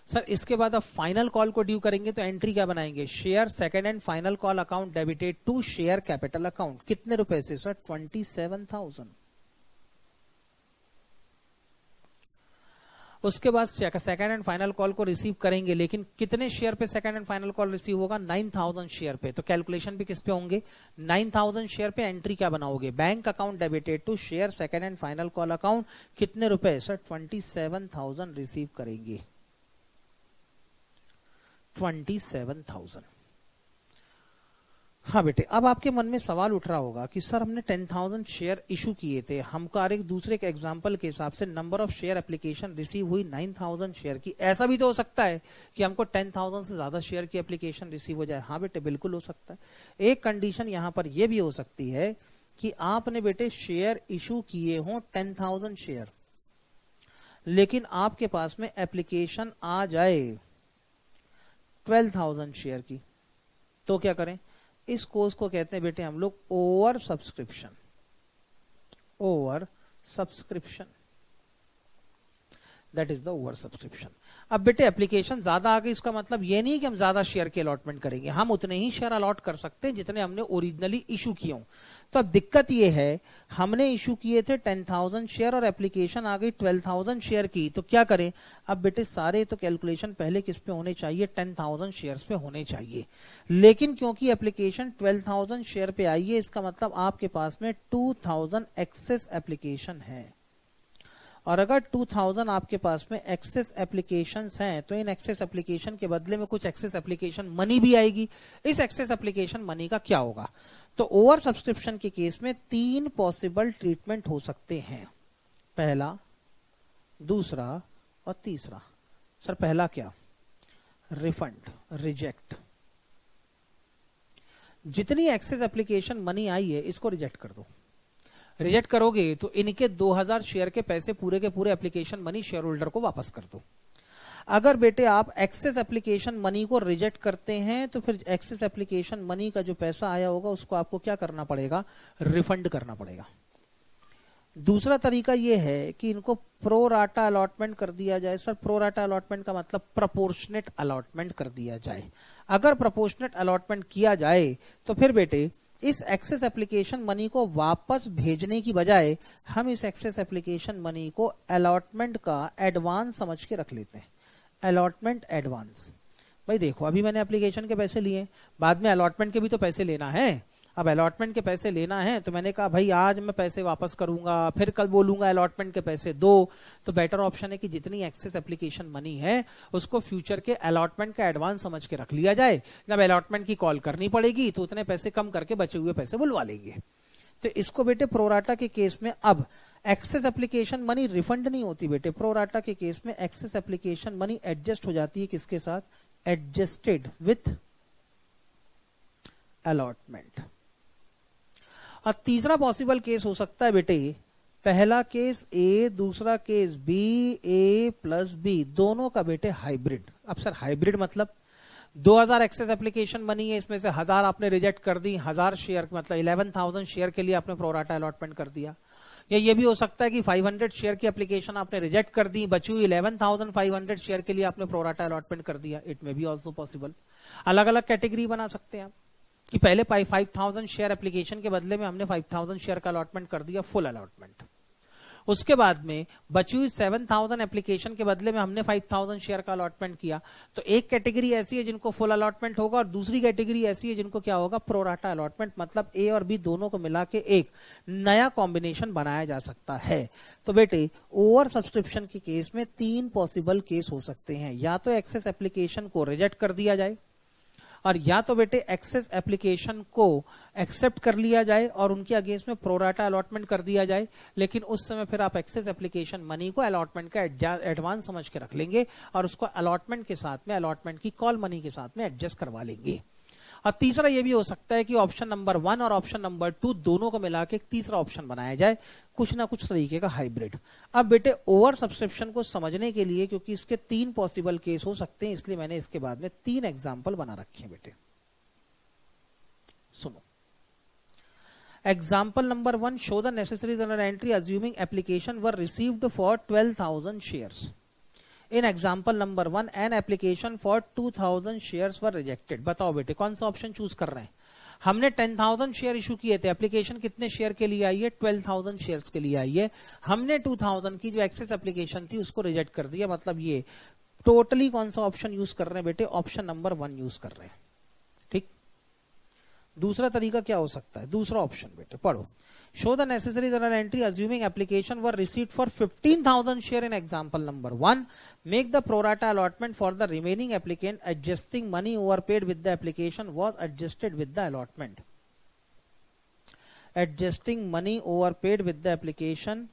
सर, इसके बाद अब फाइनल कॉल को ड्यू करेंगे तो एंट्री क्या बनाएंगे, share second and final call account debited to share capital account. कितने रुपए से सर 27,000। उसके बाद सेकंड एंड फाइनल कॉल को रिसीव करेंगे, लेकिन कितने शेयर पे second and final call receive होगा 9,000 शेयर पे। तो कैलकुलेशन भी किस पे होंगे 9,000 शेयर पे। एंट्री क्या बनाओगे, bank account debited to share second and final call account. कितने रुपए सर 27,000 रिसीव करेंगे 27,000। हाँ बेटे, अब आपके मन में सवाल उठ रहा होगा कि सर हमने 10,000 शेयर इशू किए थे, हमको और एक दूसरे के एग्जांपल के हिसाब से number of share application receive हुई 9,000 शेयर की। ऐसा भी तो हो सकता है कि हमको 10,000 से ज्यादा शेयर की एप्लीकेशन रिसीव हो जाए। हाँ बेटे बिल्कुल हो सकता है। एक कंडीशन यहां पर यह भी हो सकती है कि आपने बेटे शेयर इशू किए हों 10,000 शेयर, लेकिन आपके पास में एप्लीकेशन आ जाए 12,000 शेयर की। तो क्या करें, इस कोर्स को कहते हैं बेटे हम लोग over subscription. Over subscription, that is the over subscription. अब बेटे एप्लीकेशन ज्यादा आ गई, इसका मतलब ये नहीं कि हम ज्यादा शेयर के अलॉटमेंट करेंगे, हम उतने ही शेयर अलॉट कर सकते हैं जितने हमने ओरिजिनली इशू किए हों। तो अब दिक्कत ये है, हमने इशू किए थे 10,000 शेयर और एप्लीकेशन आ गई 12,000 शेयर की। तो क्या करें, अब बेटे सारे तो कैलकुलेशन पहले किस पे होने चाहिए 10,000 शेयर्स पे होने चाहिए, लेकिन क्योंकि एप्लीकेशन 12,000 शेयर पे आई है, इसका मतलब आपके पास में 2,000 एक्सेस एप्लीकेशन है। और अगर 2,000 आपके पास में एक्सेस एप्लीकेशंस हैं तो इन एक्सेस एप्लीकेशन के बदले में कुछ एक्सेस एप्लीकेशन मनी भी आएगी। इस एक्सेस एप्लीकेशन मनी का क्या होगा, तो ओवर सब्सक्रिप्शन के केस में 3 पॉसिबल ट्रीटमेंट हो सकते हैं। पहला, दूसरा और तीसरा। सर पहला क्या? Refund, reject. जितनी एक्सेस एप्लीकेशन मनी आई है इसको रिजेक्ट कर दो। रिजेक्ट करोगे तो इनके 2000 शेयर के पैसे पूरे के पूरे एप्लीकेशन मनी शेयर होल्डर को वापस कर दो। अगर बेटे आप एक्सेस एप्लीकेशन मनी को रिजेक्ट करते हैं तो फिर एक्सेस एप्लीकेशन मनी का जो पैसा आया होगा उसको आपको क्या करना पड़ेगा? रिफंड करना पड़ेगा। दूसरा तरीका यह है कि इनको प्रो राटा अलॉटमेंट कर दिया जाए। सर प्रो राटा अलॉटमेंट का मतलब प्रोपोर्शनेट अलॉटमेंट कर दिया जाए। अगर प्रोपोर्शनेट अलॉटमेंट किया जाए तो फिर बेटे इस एक्सेस एप्लीकेशन मनी को वापस भेजने की बजाय हम इस एक्सेस एप्लीकेशन मनी को अलॉटमेंट का एडवांस समझ के रख लेते हैं। Allotment advance. भाई देखो अभी मैंने एप्लीकेशन के पैसे लिए, बाद में अलॉटमेंट के भी तो पैसे लेना है। अब अलॉटमेंट के पैसे लेना है तो मैंने कहा भाई आज मैं पैसे वापस करूंगा, फिर कल बोलूंगा अलॉटमेंट के पैसे दो। तो बेटर ऑप्शन है कि जितनी एक्सेस एप्लीकेशन मनी है उसको फ्यूचर के अलॉटमेंट का एडवांस समझ के रख लिया जाए। जब अलॉटमेंट की कॉल करनी पड़ेगी तो उतने पैसे कम करके बचे हुए पैसे बुलवा लेंगे। तो इसको बेटे प्रोराटा के केस में अब एक्सेस एप्लीकेशन मनी रिफंड नहीं होती बेटे। प्रोराटा के केस में एक्सेस एप्लीकेशन मनी एडजस्ट हो जाती है किसके साथ? Adjusted with allotment. और तीसरा पॉसिबल केस हो सकता है बेटे, पहला केस ए, दूसरा केस बी, ए प्लस बी, दोनों का बेटे हाइब्रिड। अब सर हाइब्रिड मतलब 2000 एक्सेस एप्लीकेशन मनी है, इसमें से 1000 आपने रिजेक्ट कर दी, 1000 शेयर मतलब 11000 शेयर के लिए आपने प्रोराटा अलॉटमेंट कर दिया। या ये भी हो सकता है कि 500 शेयर की एप्लीकेशन आपने रिजेक्ट कर दी, बची हुई 11500 शेयर के लिए आपने प्रोराटा अलॉटमेंट कर दिया। इट में बी ऑल्सो पॉसिबल। अलग अलग कैटेगरी बना सकते हैं आप कि पहले 5000 शेयर एप्लीकेशन के बदले में हमने 5000 शेयर का अलॉटमेंट कर दिया, फुल अलॉटमेंट। उसके बाद में बची हुई 7000 एप्लीकेशन के बदले में हमने 5000 शेयर का अलॉटमेंट किया। तो एक कैटेगरी ऐसी है जिनको फुल अलॉटमेंट होगा और दूसरी कैटेगरी ऐसी है जिनको क्या होगा? Pro rata allotment. मतलब ए और बी दोनों को मिला के एक नया कॉम्बिनेशन बनाया जा सकता है। तो बेटे ओवर सब्सक्रिप्शन के केस में 3 पॉसिबल केस हो सकते हैं। या तो एक्सेस एप्लीकेशन को रिजेक्ट कर दिया जाए, और या तो बेटे एक्सेस एप्लीकेशन को एक्सेप्ट कर लिया जाए और उनके अगेंस्ट में प्रोराटा अलॉटमेंट कर दिया जाए। लेकिन उस समय फिर आप एक्सेस एप्लीकेशन मनी को अलॉटमेंट का एडवांस समझ के रख लेंगे और उसको अलॉटमेंट के साथ में, अलॉटमेंट की कॉल मनी के साथ में एडजस्ट करवा लेंगे। और तीसरा ये भी हो सकता है कि ऑप्शन नंबर 1 और ऑप्शन नंबर 2 दोनों को मिला के एक तीसरा ऑप्शन बनाया जाए, कुछ ना कुछ तरीके का हाइब्रिड। अब बेटे ओवर सब्सक्रिप्शन को समझने के लिए, क्योंकि इसके 3 पॉसिबल केस हो सकते हैं, इसलिए मैंने इसके बाद में 3 एग्जाम्पल बना रखे हैं बेटे। सुनो। Example number 1, show the necessary general entry assuming application were received for 12,000 shares. In example number 1, an application for 2000 shares were rejected। बताओ बेटे कौन सा ऑप्शन चूज कर रहे हैं? हमने 10,000 शेयर इशू किए थे, एप्लीकेशन कितने शेयर के लिए आई है? 12,000 शेयर्स के लिए आई है। हमने 2000 की जो एक्सेस एप्लीकेशन थी उसको रिजेक्ट कर दिया। मतलब ये टोटली कौन सा ऑप्शन यूज कर रहे हैं बेटे? ऑप्शन नंबर 1 यूज कर रहे हैं। ठीक। दूसरा तरीका क्या हो सकता है? दूसरा ऑप्शन बेटे पढ़ो। Show the necessary journal entry assuming application were received for 15,000 share in example number 1. Make the prorata allotment for the remaining applicant. Adjusting money overpaid with the application was adjusted with the allotment. Adjusting money overpaid with the application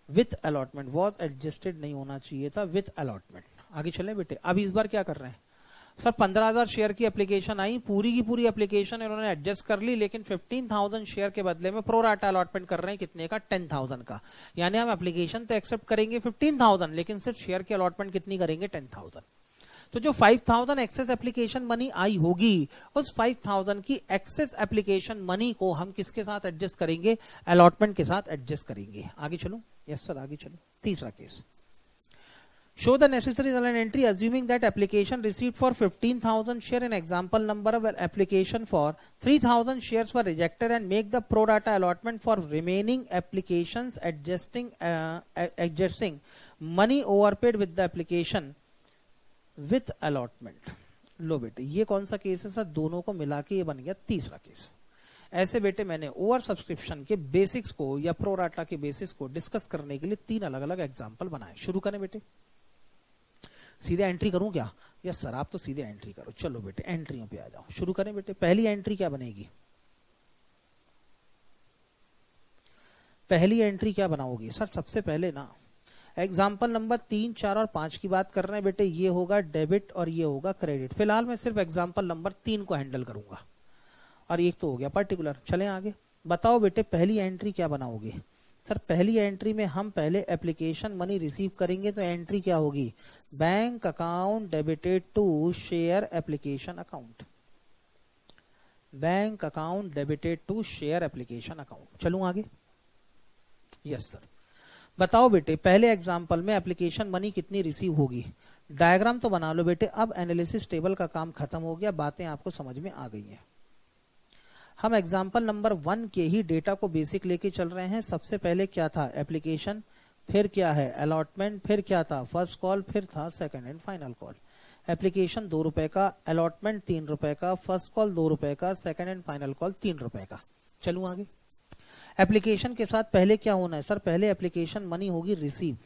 with allotment was adjusted नहीं होना चाहिए था, with allotment। आगे चलें बेटे। अब इस बार क्या कर रहे हैं? सर 15,000 शेयर की एप्लीकेशन आई, पूरी की पूरी एप्लीकेशन इन्होंने एडजस्ट कर ली, लेकिन 15,000 शेयर के बदले में प्रोराटा अलॉटमेंट कर रहे हैं कितने का? 10,000 का। यानी हम एप्लीकेशन तो एक्सेप्ट करेंगे 15,000, लेकिन सिर्फ शेयर की अलॉटमेंट कितनी करेंगे? 10,000। तो जो 5,000 एक्सेस एप्लीकेशन मनी आई होगी, उस 5,000 की एक्सेस एप्लीकेशन मनी को हम किसके साथ एडजस्ट करेंगे? अलॉटमेंट के साथ एडजस्ट करेंगे। आगे चलो। यस सर आगे चलो। तीसरा case, show the necessary journal entry assuming that application received for 15,000 share in example number of application for 3,000 shares were rejected and make the pro rata allotment for remaining applications adjusting money overpaid with the application with allotment। लो बेटे ये कौन सा case है sir? दोनों को मिला के ये बन गया तीसरा केस। ऐसे बेटे मैंने ओवर सब्सक्रिप्शन के बेसिक्स को या प्रो राटा के बेसिक्स को डिस्कस करने के लिए 3 अलग अलग एग्जाम्पल बनाए। शुरू करें बेटे। सीधे एंट्री करूं क्या? यस सर आप तो सीधे एंट्री करो। चलो बेटे एंट्रियों पे आ जाओ। शुरू करें बेटे। पहली एंट्री क्या बनेगी? पहली एंट्री क्या बनाओगे सर? सबसे पहले ना एग्जाम्पल नंबर 3, 4 और 5 की बात कर रहे हैं बेटे, ये होगा डेबिट और ये होगा क्रेडिट। फिलहाल मैं सिर्फ एग्जाम्पल नंबर 3 को हैंडल करूंगा और एक तो हो गया पर्टिकुलर। चलें आगे, बताओ बेटे पहली एंट्री क्या बनाओगे? सर पहली एंट्री में हम पहले एप्लीकेशन मनी रिसीव करेंगे, तो एंट्री क्या होगी? Bank account debited to share application account. Bank account debited to share application account. चलूं आगे? Yes sir. बताओ बेटे पहले एग्जांपल में एप्लीकेशन मनी कितनी रिसीव होगी? डायग्राम तो बना लो बेटे। अब एनालिसिस टेबल का काम खत्म हो गया, बातें आपको समझ में आ गई हैं। हम एग्जांपल नंबर 1 के ही डेटा को बेसिक लेके चल रहे हैं। सबसे पहले क्या था? एप्लीकेशन, फिर क्या है? अलॉटमेंट, फिर क्या था? फर्स्ट कॉल, फिर था second and final call. Application 2 रुपए का, अलॉटमेंट 3 रुपए का, फर्स्ट कॉल 2 रुपए का, सेकंड एंड फाइनल कॉल 3 रुपए का। चलूं आगे? एप्लीकेशन के साथ पहले क्या होना है सर? पहले एप्लीकेशन मनी होगी रिसीव।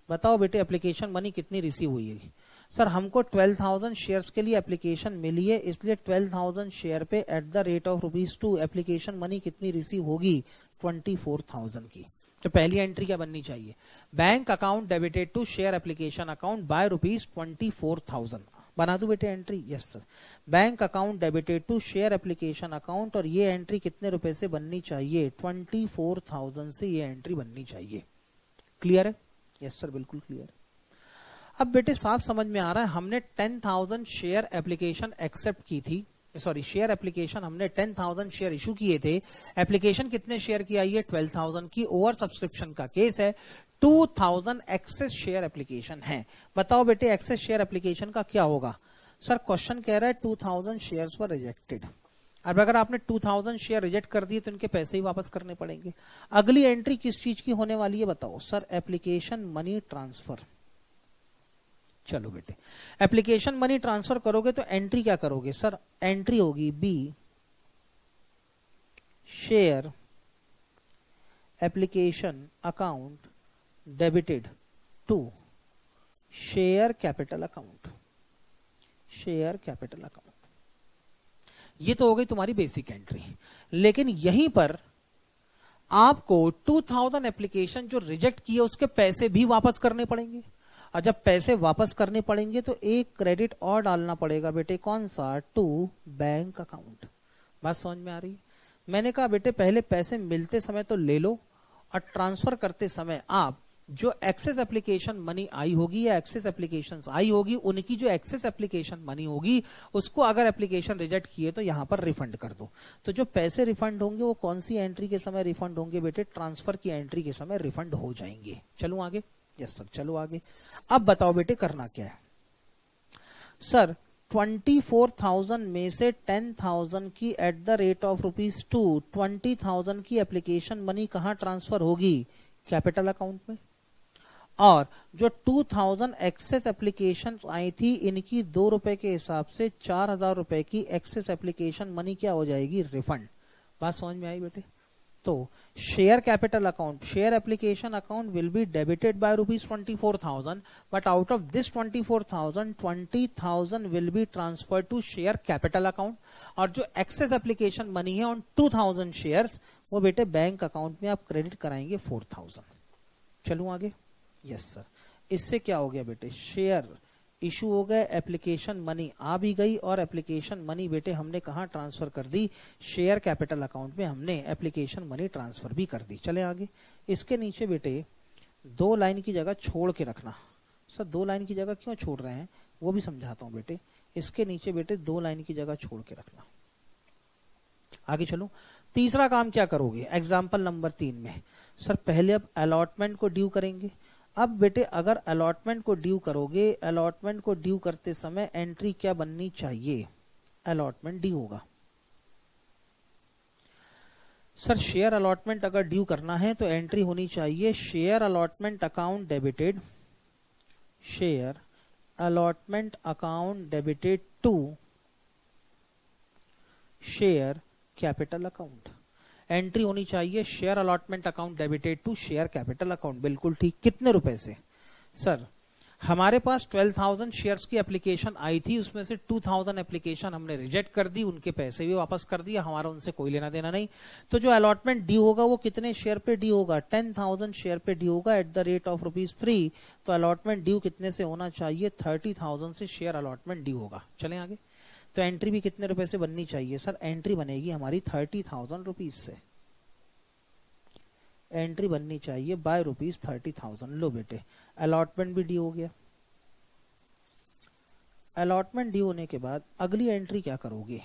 बताओ बेटे एप्लीकेशन मनी कितनी रिसीव हुई है? सर हमको 12,000 शेयर्स के लिए एप्लीकेशन मिली है, इसलिए 12,000 शेयर पे at the rate of ₹2 application money कितनी रिसीव होगी? 24,000 की। तो पहली एंट्री क्या बननी चाहिए? Bank account debited to share application account by ₹24,000। बना दो बेटे entry? Yes sir. Bank account debited to share application account, और ये एंट्री कितने रुपए से बननी चाहिए? 24,000 से ये एंट्री बननी चाहिए। क्लियर है? यस सर, बिल्कुल क्लियर है। अब बेटे साफ समझ में आ रहा है, हमने 10,000 शेयर एप्लीकेशन एक्सेप्ट की थी, सॉरी शेयर एप्लीकेशन हमने 10,000 शेयर इशू किए थे। एप्लीकेशन कितने शेयर की आई है? 12,000 की। ओवर सब्सक्रिप्शन का केस है। 2,000 एक्सेस शेयर एप्लीकेशन है। बताओ बेटे एक्सेस शेयर एप्लीकेशन का क्या होगा? सर क्वेश्चन कह रहा है 2,000 शेयर्स वर रिजेक्टेड। अब अगर आपने 2,000 शेयर रिजेक्ट कर दिए तो इनके पैसे ही वापस करने पड़ेंगे। अगली एंट्री किस चीज की होने वाली है बताओ? Sir application money transfer. चलो बेटे एप्लीकेशन मनी ट्रांसफर करोगे तो एंट्री क्या करोगे? सर एंट्री होगी be share application account debited to share capital account. Share capital account, ये तो हो गई तुम्हारी बेसिक एंट्री। लेकिन यहीं पर आपको 2,000 एप्लीकेशन जो रिजेक्ट किए उसके पैसे भी वापस करने पड़ेंगे, और जब पैसे वापस करने पड़ेंगे तो एक क्रेडिट और डालना पड़ेगा बेटे। कौन सा? To bank account. बात समझ में आ रही है? मैंने कहा बेटे पहले पैसे मिलते समय तो ले लो, और ट्रांसफर करते समय आप जो एक्सेस एप्लीकेशन मनी आई होगी या एक्सेस एप्लीकेशंस आई होगी, उनकी जो एक्सेस एप्लीकेशन मनी होगी उसको अगर एप्लीकेशन रिजेक्ट किए तो यहां पर रिफंड कर दो। तो जो पैसे रिफंड होंगे वो कौन सी एंट्री के समय रिफंड होंगे बेटे? ट्रांसफर की एंट्री के समय रिफंड हो जाएंगे। चलो आगे? यस सर, चलो आगे। अब बताओ बेटे करना क्या है? सर 24,000 में से 10,000 की एट द रेट ऑफ ₹2, 20,000 की एप्लीकेशन मनी कहां ट्रांसफर होगी? कैपिटल अकाउंट में। और जो 2,000 एक्सेस एप्लीकेशन आई थी, इनकी ₹2 के हिसाब से 4,000 रुपए की एक्सेस एप्लीकेशन मनी क्या हो जाएगी? रिफंड। बात समझ में आई बेटे? तो share capital account, share application account will be debited by ₹24,000, but out of this 24,000, 20,000 will be transfer to share capital account, और जो एक्सेस एप्लीकेशन मनी है ऑन 2,000 शेयर्स वो बेटे बैंक अकाउंट में आप क्रेडिट कराएंगे 4,000। चलूं आगे? Yes sir. इससे क्या हो गया बेटे? शेयर इशू हो गए, एप्लीकेशन मनी आ भी गई, और एप्लीकेशन मनी बेटे हमने कहां ट्रांसफर कर दी? शेयर कैपिटल अकाउंट में हमने एप्लीकेशन मनी ट्रांसफर भी कर दी। चले आगे। इसके नीचे बेटे 2 लाइन की जगह छोड़ के रखना। सर 2 लाइन की जगह क्यों छोड़ रहे हैं वो भी समझाता हूं बेटे। इसके नीचे बेटे 2 लाइन की जगह छोड़ के रखना। आगे चलो। तीसरा काम क्या करोगे एग्जाम्पल नंबर 3 में? सर पहले अब अलॉटमेंट को ड्यू करेंगे। अब बेटे अगर अलॉटमेंट को ड्यू करोगे, अलॉटमेंट को ड्यू करते समय एंट्री क्या बननी चाहिए? अलॉटमेंट ड्यू होगा। सर शेयर अलॉटमेंट अगर ड्यू करना है तो एंट्री होनी चाहिए share allotment account debited, share allotment account debited to share capital account. Entry होनी चाहिए share allotment account debited to share capital account. बिल्कुल ठीक। कितने रुपए से? सर हमारे पास 12,000 शेयर्स की एप्लीकेशन आई थी, उसमें से 2,000 एप्लीकेशन हमने रिजेक्ट कर दी, उनके पैसे भी वापस कर दिया, हमारा उनसे कोई लेना देना नहीं। तो जो अलॉटमेंट ड्यू होगा वो कितने शेयर पे ड्यू होगा? 10,000 शेयर पे ड्यू होगा एट द रेट ऑफ ₹3। तो अलॉटमेंट ड्यू कितने से होना चाहिए? 30,000 से शेयर अलॉटमेंट ड्यू होगा। चलें आगे। तो एंट्री भी कितने रुपए से बननी चाहिए? सर एंट्री बनेगी हमारी 30,000 रुपीज से। एंट्री बननी चाहिए बाय ₹30,000। लो बेटे, अलॉटमेंट भी ड्यू हो गया। अलॉटमेंट ड्यू होने के बाद अगली एंट्री क्या करोगे?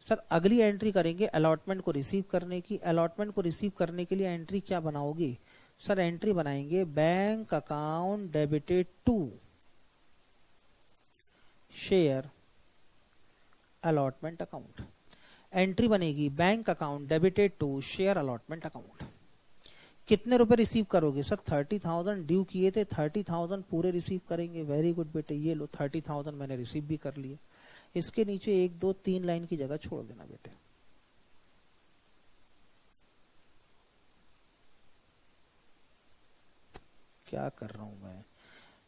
सर अगली एंट्री करेंगे अलॉटमेंट को रिसीव करने की। अलॉटमेंट को रिसीव करने के लिए एंट्री क्या बनाओगे? सर एंट्री बनाएंगे bank account debited to share allotment account. Entry बनेगी bank account debited to share allotment account. कितने रुपए रिसीव करोगे? सर 30,000 ड्यू किए थे, 30,000 पूरे रिसीव करेंगे। वेरी गुड बेटे, ये लो 30,000 मैंने रिसीव भी कर लिए। इसके नीचे 1 2 3 लाइन की जगह छोड़ देना बेटे। क्या कर रहा हूं मैं?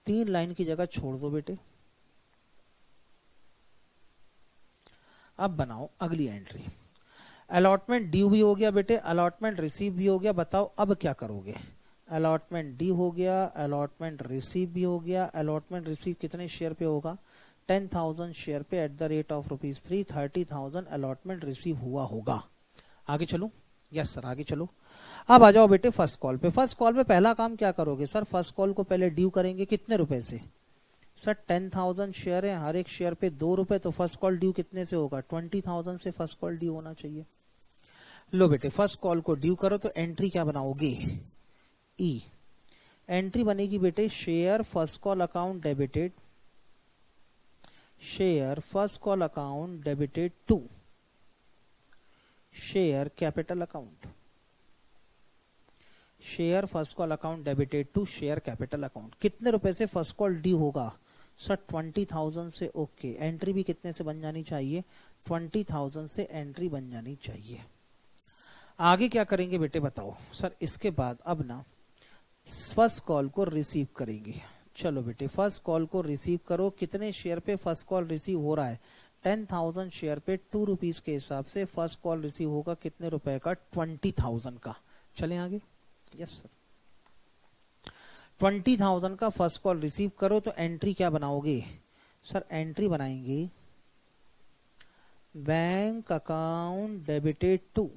3 लाइन की जगह छोड़ दो बेटे। अब बनाओ अगली एंट्री। अलॉटमेंट ड्यू भी हो गया बेटे, अलॉटमेंट रिसीव भी हो गया। बताओ अब क्या करोगे? अलॉटमेंट ड्यू हो गया, अलॉटमेंट रिसीव भी हो गया। अलॉटमेंट रिसीव कितने शेयर पे होगा? 10,000 शेयर पे at the rate of ₹3। 30,000 allotment receive हुआ होगा। आगे चलो। यस सर आगे चलो। अब आ जाओ बेटे फर्स्ट कॉल पे। फर्स्ट कॉल पे पहला काम क्या करोगे? सर फर्स्ट कॉल को पहले ड्यू करेंगे। कितने रुपए से? सर 10,000 शेयर है, हर एक शेयर पे ₹2। तो फर्स्ट कॉल ड्यू कितने से होगा? 20,000 से फर्स्ट कॉल ड्यू होना चाहिए। लो बेटे फर्स्ट कॉल को ड्यू करो। तो एंट्री क्या बनाओगे? ई। एंट्री बनेगी बेटे share first call account debited, share first call account debited to share capital account. Share first call account debited to share capital account. कितने रुपए से फर्स्ट कॉल ड्यू होगा? सर 20,000 से। ओके, एंट्री भी कितने से बन जानी चाहिए? 20,000 से एंट्री बन जानी चाहिए। आगे क्या करेंगे बेटे बताओ? सर इसके बाद अब ना फर्स्ट कॉल को रिसीव करेंगे। चलो बेटे फर्स्ट कॉल को रिसीव करो। कितने शेयर पे फर्स्ट कॉल रिसीव हो रहा है? 10,000 शेयर पे ₹2 के हिसाब से फर्स्ट कॉल रिसीव होगा। कितने रुपए का? 20,000 का। चलें आगे। यस सर 20,000 का फर्स्ट कॉल रिसीव करो। तो एंट्री क्या बनाओगे? सर एंट्री बनाएंगे bank account debited to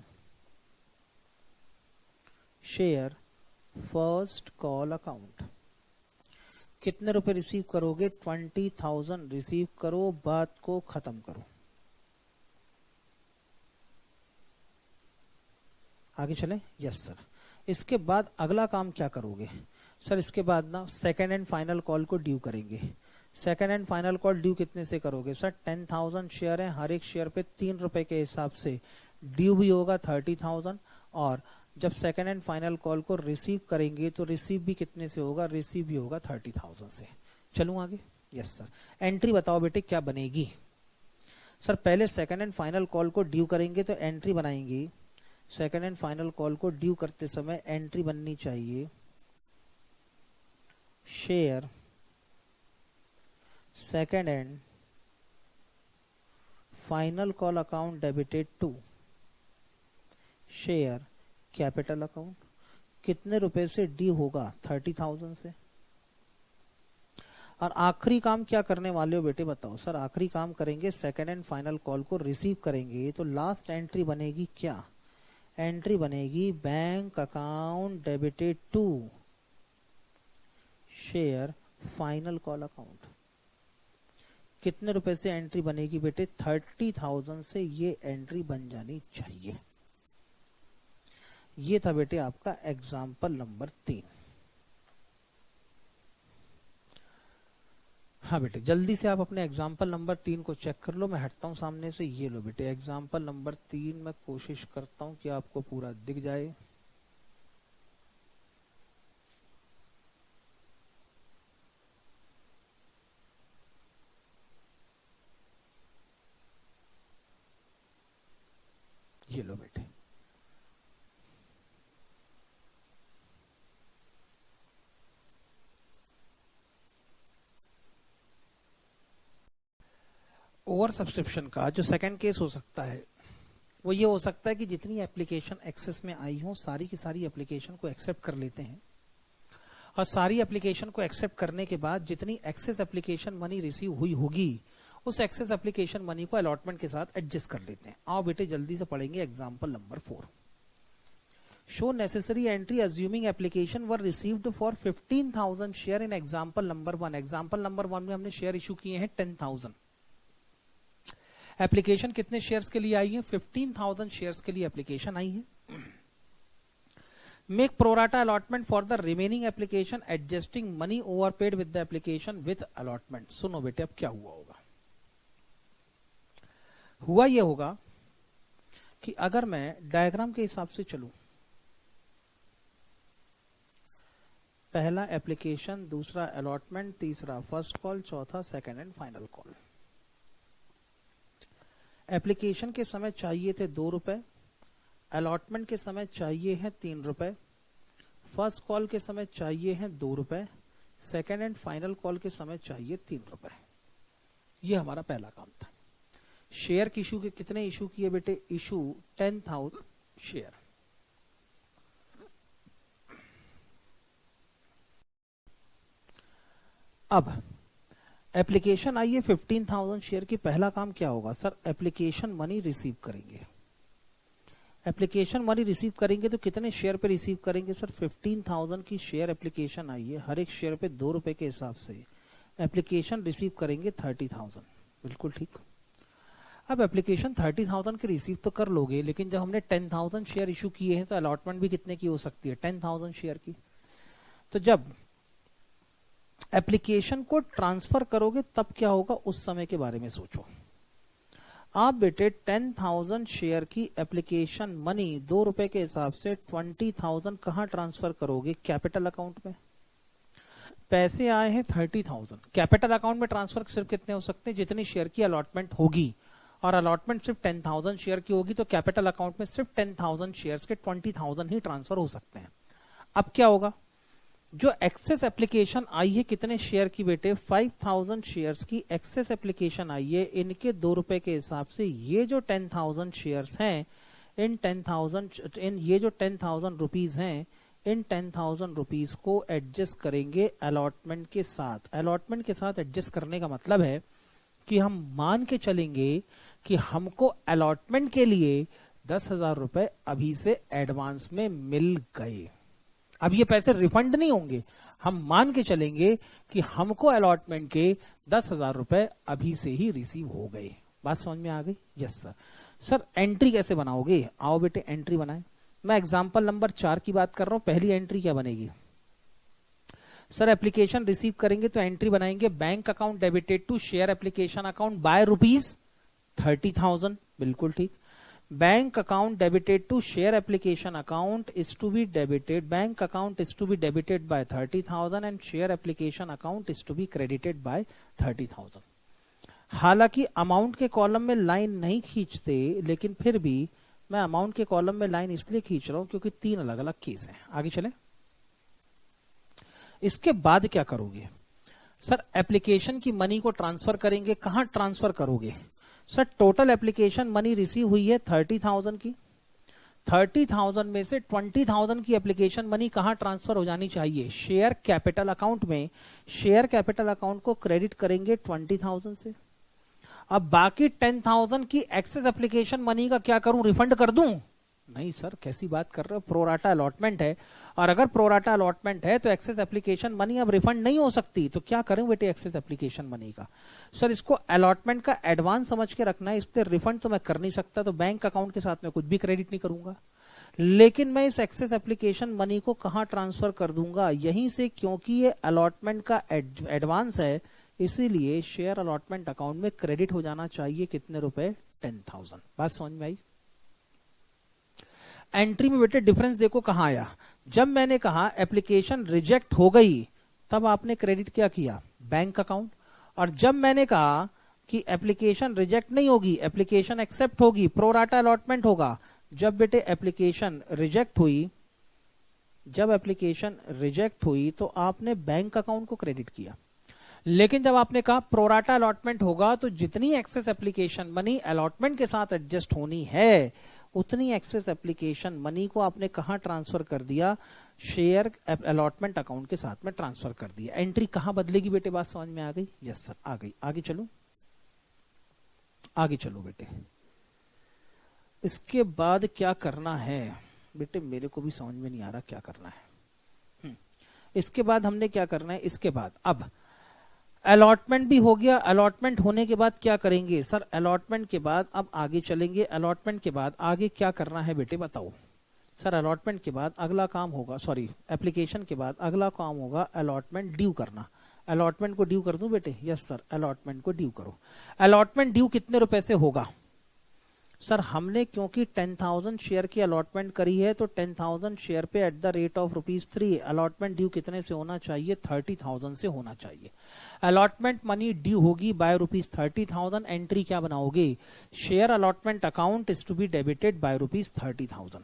share first call account. कितने रुपए रिसीव करोगे? 20,000 रिसीव करो, बात को खत्म करो। आगे चले। Yes sir. इसके बाद अगला काम क्या करोगे? सर इसके बाद ना सेकेंड एंड फाइनल कॉल को ड्यू करेंगे। Second and final call due कितने से करोगे? सर 10,000 शेयर है, हर एक शेयर पे ₹3 के हिसाब से ड्यू भी होगा 30,000। और जब सेकेंड एंड फाइनल कॉल को रिसीव करेंगे तो रिसीव भी कितने से होगा? रिसीव भी होगा 30,000 से। चलूं आगे। Yes sir. एंट्री बताओ बेटे क्या बनेगी? सर पहले सेकेंड एंड फाइनल कॉल को ड्यू करेंगे तो एंट्री बनाएंगे। सेकेंड एंड फाइनल कॉल को ड्यू करते समय एंट्री बननी चाहिए share second and final call account debited to share capital account. कितने रुपए से ड्यू होगा? 30,000 से। और आखिरी काम क्या करने वाले हो बेटे बताओ? सर आखिरी काम करेंगे सेकेंड एंड फाइनल कॉल को रिसीव करेंगे। तो लास्ट एंट्री बनेगी क्या? एंट्री बनेगी bank account debited to share final call account. कितने रुपए से एंट्री बनेगी बेटे? 30,000 से ये एंट्री बन जानी चाहिए। ये था बेटे आपका एग्जाम्पल नंबर 3। हाँ बेटे जल्दी से आप अपने एग्जाम्पल नंबर 3 को चेक कर लो। मैं हटता हूं सामने से। ये लो बेटे एग्जाम्पल नंबर 3। मैं कोशिश करता हूं कि आपको पूरा दिख जाए। ये लो बेटे ओवर सब्सक्रिप्शन का जो सेकंड केस हो सकता है वो ये हो सकता है कि जितनी एप्लीकेशन एक्सेस में आई हो सारी की सारी एप्लीकेशन को एक्सेप्ट कर लेते हैं और सारी एप्लीकेशन को एक्सेप्ट करने के बाद जितनी एक्सेस एप्लीकेशन मनी रिसीव हुई होगी उस एक्सेस एप्लीकेशन मनी को अलॉटमेंट के साथ एडजस्ट कर लेते हैं। आओ बेटे जल्दी से पढ़ेंगे example number 4। Show necessary entry assuming application were received for 15,000 share in example number 1। Example number 1 में हमने शेयर इशू किए हैं 10,000। एप्लीकेशन कितने शेयर्स के लिए आई है? 15,000 शेयर्स के लिए एप्लीकेशन आई है। Make pro rata allotment for the remaining application adjusting money overpaid with the application with allotment. सुनो बेटे अब क्या हुआ होगा। हुआ यह होगा कि अगर मैं डायग्राम के हिसाब से चलूं, पहला एप्लीकेशन, दूसरा अलॉटमेंट, तीसरा फर्स्ट कॉल, चौथा second and final call. Application के समय चाहिए थे 2 रुपए, अलॉटमेंट के समय चाहिए हैं 3 रुपए, फर्स्ट कॉल के समय चाहिए हैं 2 रुपए, सेकंड एंड फाइनल कॉल के समय चाहिए 3 रुपए। ये हमारा पहला काम था। शेयर की इशू के कितने इशू किए बेटे? Issue 10,000 share. अब एप्लीकेशन आई है 15,000 शेयर की। पहला काम क्या होगा सर? एप्लीकेशन मनी रिसीव करेंगे। एप्लीकेशन मनी रिसीव करेंगे तो कितने शेयर पे रिसीव करेंगे सर? 15,000 की शेयर एप्लीकेशन आई है, हर एक शेयर पे 2 रुपए के हिसाब से एप्लीकेशन रिसीव करेंगे 30,000। बिल्कुल ठीक। अब एप्लीकेशन 30,000 के रिसीव तो कर लोगे, लेकिन जब हमने 10,000 शेयर इशू किए हैं तो अलॉटमेंट भी कितने की हो सकती है? 10,000 शेयर की। तो जब एप्लीकेशन को ट्रांसफर करोगे तब क्या होगा उस समय के बारे में सोचो। आप बेटे 10,000 शेयर की एप्लीकेशन मनी 2 रुपए के हिसाब से 20,000 कहां ट्रांसफर करोगे? कैपिटल अकाउंट में। पैसे आए हैं 30,000। कैपिटल अकाउंट में ट्रांसफर सिर्फ कितने हो सकते हैं? जितनी शेयर की अलॉटमेंट होगी, और अलॉटमेंट सिर्फ 10,000 शेयर की होगी तो कैपिटल अकाउंट में सिर्फ 10,000 शेयर्स के 20,000 ही ट्रांसफर हो सकते हैं। अब क्या होगा? जो एक्सेस एप्लीकेशन आई है कितने शेयर की बेटे? 5,000 शेयर्स की एक्सेस एप्लीकेशन आई है। इनके 2 रुपए के हिसाब से ये जो 10,000 शेयर्स हैं, ये जो 10,000 रुपीज हैं, इन 10,000 रुपीज को एडजस्ट करेंगे अलॉटमेंट के साथ। अलॉटमेंट के साथ एडजस्ट करने का मतलब है कि हम मान के चलेंगे कि हमको अलॉटमेंट के लिए 10,000 रुपए अभी से एडवांस में मिल गए। अब ये पैसे रिफंड नहीं होंगे, हम मान के चलेंगे कि हमको अलॉटमेंट के 10,000 रुपए अभी से ही रिसीव हो गए। बात समझ में आ गई? Yes sir. सर एंट्री कैसे बनाओगे? आओ बेटे एंट्री बनाएं। मैं एग्जांपल नंबर 4 की बात कर रहा हूं। पहली एंट्री क्या बनेगी सर? एप्लीकेशन रिसीव करेंगे तो एंट्री बनाएंगे bank account debited to share application account by ₹30,000। बिल्कुल ठीक। Bank account debited to share application account is to be debited, bank account is to be debited by 30,000 and share application account is to be credited by 30,000। हालांकि amount के column में line नहीं खींचते, लेकिन फिर भी मैं अमाउंट के कॉलम में लाइन इसलिए खींच रहा हूं क्योंकि 3 अलग अलग केस हैं। आगे चले। इसके बाद क्या करोगे सर? एप्लीकेशन की मनी को ट्रांसफर करेंगे। कहां ट्रांसफर करोगे sir? Total application money receive हुई है 30,000 की। 30,000 में से 20,000 की एप्लीकेशन मनी कहां ट्रांसफर हो जानी चाहिए? शेयर कैपिटल अकाउंट में। शेयर कैपिटल अकाउंट को क्रेडिट करेंगे 20,000 से। अब बाकी 10,000 की एक्सेस एप्लीकेशन मनी का क्या करूं? रिफंड कर दूं? नहीं सर, कैसी बात कर रहे हो? प्रोराटा अलॉटमेंट है, और अगर प्रोराटा अलॉटमेंट है तो एक्सेस एप्लीकेशन मनी अब रिफंड नहीं हो सकती। तो क्या करें बेटे एक्सेस एप्लीकेशन मनी का? सर इसको अलॉटमेंट का एडवांस समझ के रखना है, इससे रिफंड तो मैं कर नहीं सकता, तो बैंक अकाउंट के साथ में कुछ भी क्रेडिट नहीं करूंगा। लेकिन मैं इस एक्सेस एप्लीकेशन मनी को कहां ट्रांसफर कर दूंगा? यहीं से, क्योंकि ये अलॉटमेंट का एडवांस है, इसीलिए शेयर अलॉटमेंट अकाउंट में क्रेडिट हो जाना चाहिए। कितने रुपए? 10,000। बात समझ में आई? एंट्री में बेटे डिफरेंस देखो कहां आया। जब मैंने कहा एप्लीकेशन रिजेक्ट हो गई तब आपने क्रेडिट क्या किया? Bank account. और जब मैंने कहा कि एप्लीकेशन रिजेक्ट नहीं होगी, एप्लीकेशन एक्सेप्ट होगी, प्रोराटा अलॉटमेंट होगा, जब बेटे एप्लीकेशन रिजेक्ट हुई, तो आपने बैंक अकाउंट को क्रेडिट किया। लेकिन जब आपने कहा प्रोराटा अलॉटमेंट होगा तो जितनी एक्सेस एप्लीकेशन मनी अलॉटमेंट के साथ एडजस्ट होनी है उतनी एक्सेस एप्लीकेशन मनी को आपने कहां ट्रांसफर कर दिया, शेयर अलॉटमेंट अकाउंट के साथ में ट्रांसफर कर दिया। एंट्री कहां बदलेगी बेटे, बात समझ में आ गई? यस सर आ गई। आगे चलो, आगे चलो बेटे। इसके बाद क्या करना है बेटे, मेरे को भी समझ में नहीं आ रहा क्या करना है। इसके बाद हमने क्या करना है, इसके बाद अब अलॉटमेंट भी हो गया। अलॉटमेंट होने के बाद क्या करेंगे सर, अलॉटमेंट के बाद अब आगे चलेंगे। अलॉटमेंट के बाद आगे क्या करना है बेटे बताओ सर। अलॉटमेंट के बाद अगला काम होगा, सॉरी एप्लीकेशन के बाद अगला काम होगा अलॉटमेंट ड्यू करना। अलॉटमेंट को ड्यू कर दूं बेटे? यस सर, अलॉटमेंट को ड्यू करो। अलॉटमेंट ड्यू कितने रुपए से होगा सर? हमने क्योंकि 10,000 शेयर की अलॉटमेंट करी है तो 10,000 शेयर पे at the rate of ₹3 allotment due कितने से होना चाहिए? 30,000 से होना चाहिए। अलॉटमेंट मनी ड्यू होगी बाय ₹30,000। एंट्री क्या बनाओगे? Share allotment account is to be debited by ₹30,000।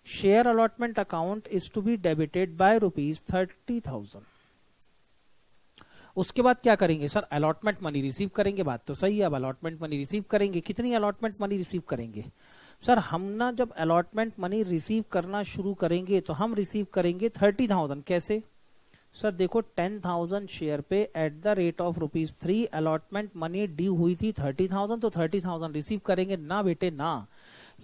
Share allotment account is to be debited by ₹30,000। उसके बाद क्या करेंगे सर? अलॉटमेंट मनी रिसीव करेंगे। बात तो सही है। अब अलॉटमेंट मनी रिसीव करेंगे। कितनी अलॉटमेंट मनी रिसीव करेंगे सर? हम ना जब अलॉटमेंट मनी रिसीव करना शुरू करेंगे तो हम रिसीव करेंगे 30,000। कैसे सर? देखो 10,000 शेयर पे at the rate of ₹3 allotment money due हुई थी 30,000, तो 30,000 रिसीव करेंगे ना बेटे ना।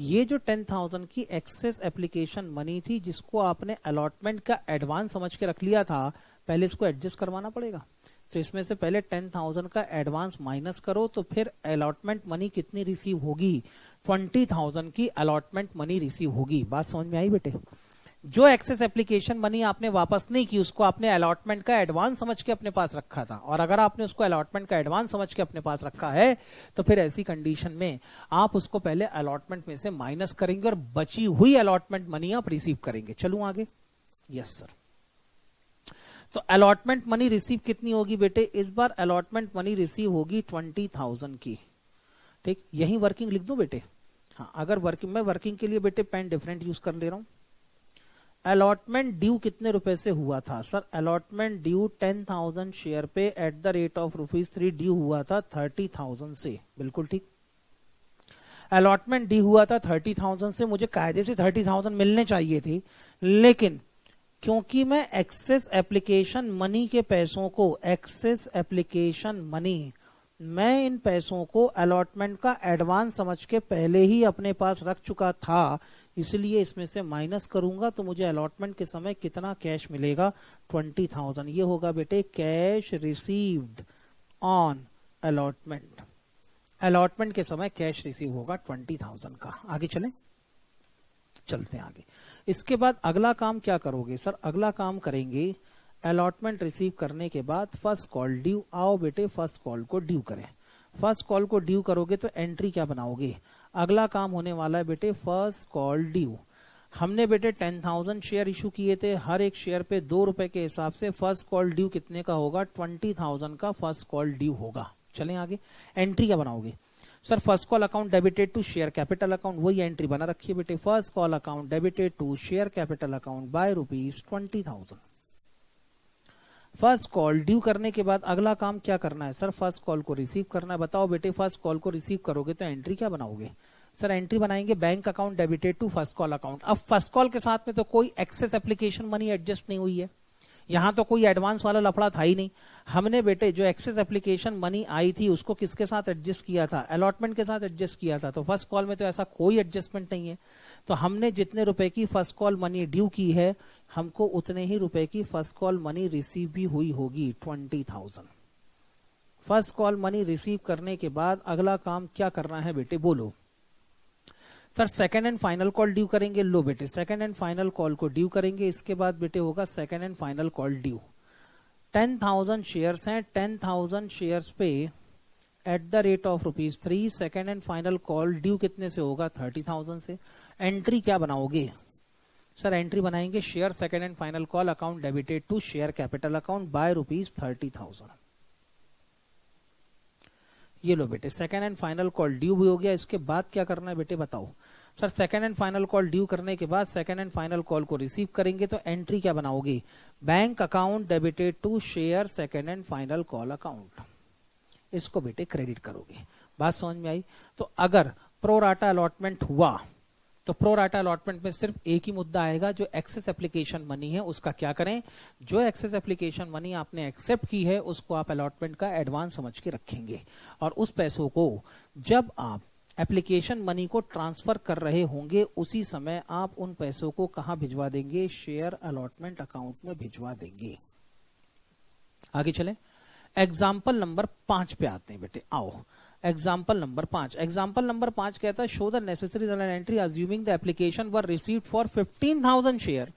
ये जो 10,000 की एक्सेस एप्लीकेशन मनी थी जिसको आपने अलॉटमेंट का एडवांस समझ के रख लिया था, पहले इसको एडजस्ट करवाना पड़ेगा। तो इसमें से पहले 10,000 का एडवांस माइनस करो तो फिर अलॉटमेंट मनी कितनी रिसीव होगी? 20,000 की अलॉटमेंट मनी रिसीव होगी। बात समझ में आई बेटे? जो एक्सेस एप्लीकेशन मनी आपने वापस नहीं की उसको आपने अलॉटमेंट का एडवांस समझ के अपने पास रखा था, और अगर आपने उसको अलॉटमेंट का एडवांस समझ के अपने पास रखा है तो फिर ऐसी कंडीशन में आप उसको पहले अलॉटमेंट में से माइनस करेंगे और बची हुई अलॉटमेंट मनी आप रिसीव करेंगे। चलूं आगे? Yes sir. तो अलॉटमेंट मनी रिसीव कितनी होगी बेटे? इस बार अलॉटमेंट मनी रिसीव होगी 20,000 की। ठीक, यही वर्किंग लिख दूं बेटे? हाँ, अगर वर्किंग, मैं वर्किंग के लिए बेटे पेन डिफरेंट यूज कर ले रहा हूं। अलॉटमेंट ड्यू कितने रुपए से हुआ था सर? अलॉटमेंट ड्यू 10,000 शेयर पे at the rate of ₹3 due हुआ था 30,000 से। बिल्कुल ठीक। अलॉटमेंट ड्यू हुआ था 30,000 से, मुझे कायदे से 30,000 मिलने चाहिए थे, लेकिन क्योंकि मैं एक्सेस एप्लीकेशन मनी के पैसों को, एक्सेस एप्लीकेशन मनी, मैं इन पैसों को अलॉटमेंट का एडवांस समझ के पहले ही अपने पास रख चुका था, इसलिए इसमें से माइनस करूंगा तो मुझे अलॉटमेंट के समय कितना कैश मिलेगा? 20,000। ये होगा बेटे cash received on allotment. Allotment के समय कैश रिसीव होगा 20,000 का। आगे चलें, चलते हैं आगे। इसके बाद अगला काम क्या करोगे सर? अगला काम करेंगे अलॉटमेंट रिसीव करने के बाद फर्स्ट कॉल ड्यू। आओ बेटे फर्स्ट कॉल को ड्यू करें। फर्स्ट कॉल को ड्यू करोगे तो एंट्री क्या बनाओगे? अगला काम होने वाला है बेटे फर्स्ट कॉल ड्यू। हमने बेटे 10,000 शेयर इशू किए थे, हर एक शेयर पे ₹2 के हिसाब से फर्स्ट कॉल ड्यू कितने का होगा? 20,000 का फर्स्ट कॉल ड्यू होगा। चलें आगे। एंट्री क्या बनाओगे sir? First call account debited to share capital account. वही एंट्री बना रखी है बेटे, first call account debited to share capital account by ₹20,000। First call due करने के बाद अगला काम क्या करना है सर? फर्स्ट कॉल को रिसीव करना है। बताओ बेटे फर्स्ट कॉल को रिसीव करोगे तो एंट्री क्या बनाओगे सर? एंट्री बनाएंगे bank account debited to first call account. अब फर्स्ट कॉल के साथ में तो कोई एक्सेस एप्लीकेशन मनी एडजस्ट नहीं हुई है, यहां तो कोई एडवांस वाला लफड़ा था ही नहीं। हमने बेटे जो एक्सेस एप्लीकेशन मनी आई थी उसको किसके साथ एडजस्ट किया था? अलॉटमेंट के साथ एडजस्ट किया था। तो फर्स्ट कॉल में तो ऐसा कोई एडजस्टमेंट नहीं है। तो हमने जितने रुपए की फर्स्ट कॉल मनी ड्यू की है, हमको उतने ही रुपए की फर्स्ट कॉल मनी रिसीव भी हुई होगी 20,000। फर्स्ट कॉल मनी रिसीव करने के बाद अगला काम क्या करना है बेटे बोलो sir? Second and final call due करेंगे। लो बेटे सेकंड एंड फाइनल कॉल को ड्यू करेंगे। इसके बाद बेटे होगा second and final call due. 10,000 shares हैं, 10,000 शेयर्स पे at the rate of ₹3 second and final call due कितने से होगा? 30,000 से। एंट्री क्या बनाओगे सर? एंट्री बनाएंगे share second and final call account debited to share capital account by ₹30,000। ये लो बेटे second and final call due भी हो गया। इसके बाद क्या करना है बेटे बताओ? Sir second and final call due करने के बाद सेकंड एंड फाइनल कॉल को रिसीव करेंगे तो एंट्री क्या बनाओगे, bank account debited to share second and final call account, इसको बेटे क्रेडिट करोगे। बात समझ में आई। तो अगर प्रोराटा अलॉटमेंट हुआ तो प्रोराटा अलॉटमेंट में सिर्फ एक ही मुद्दा आएगा, जो एक्सेस एप्लीकेशन मनी है उसका क्या करें, जो एक्सेस एप्लीकेशन मनी आपने एक्सेप्ट की है उसको आप अलॉटमेंट का एडवांस समझ के रखेंगे, और उस पैसों को जब आप एप्लीकेशन मनी को ट्रांसफर कर रहे होंगे उसी समय आप उन पैसों को कहां भिजवा देंगे, शेयर अलॉटमेंट अकाउंट में भिजवा देंगे। आगे चले, एग्जाम्पल नंबर 5 पे आते हैं बेटे, आओ। एग्जाम्पल नंबर 5, एग्जाम्पल नंबर 5 कहता है show the necessary journal entry assuming the application were received for 15,000 share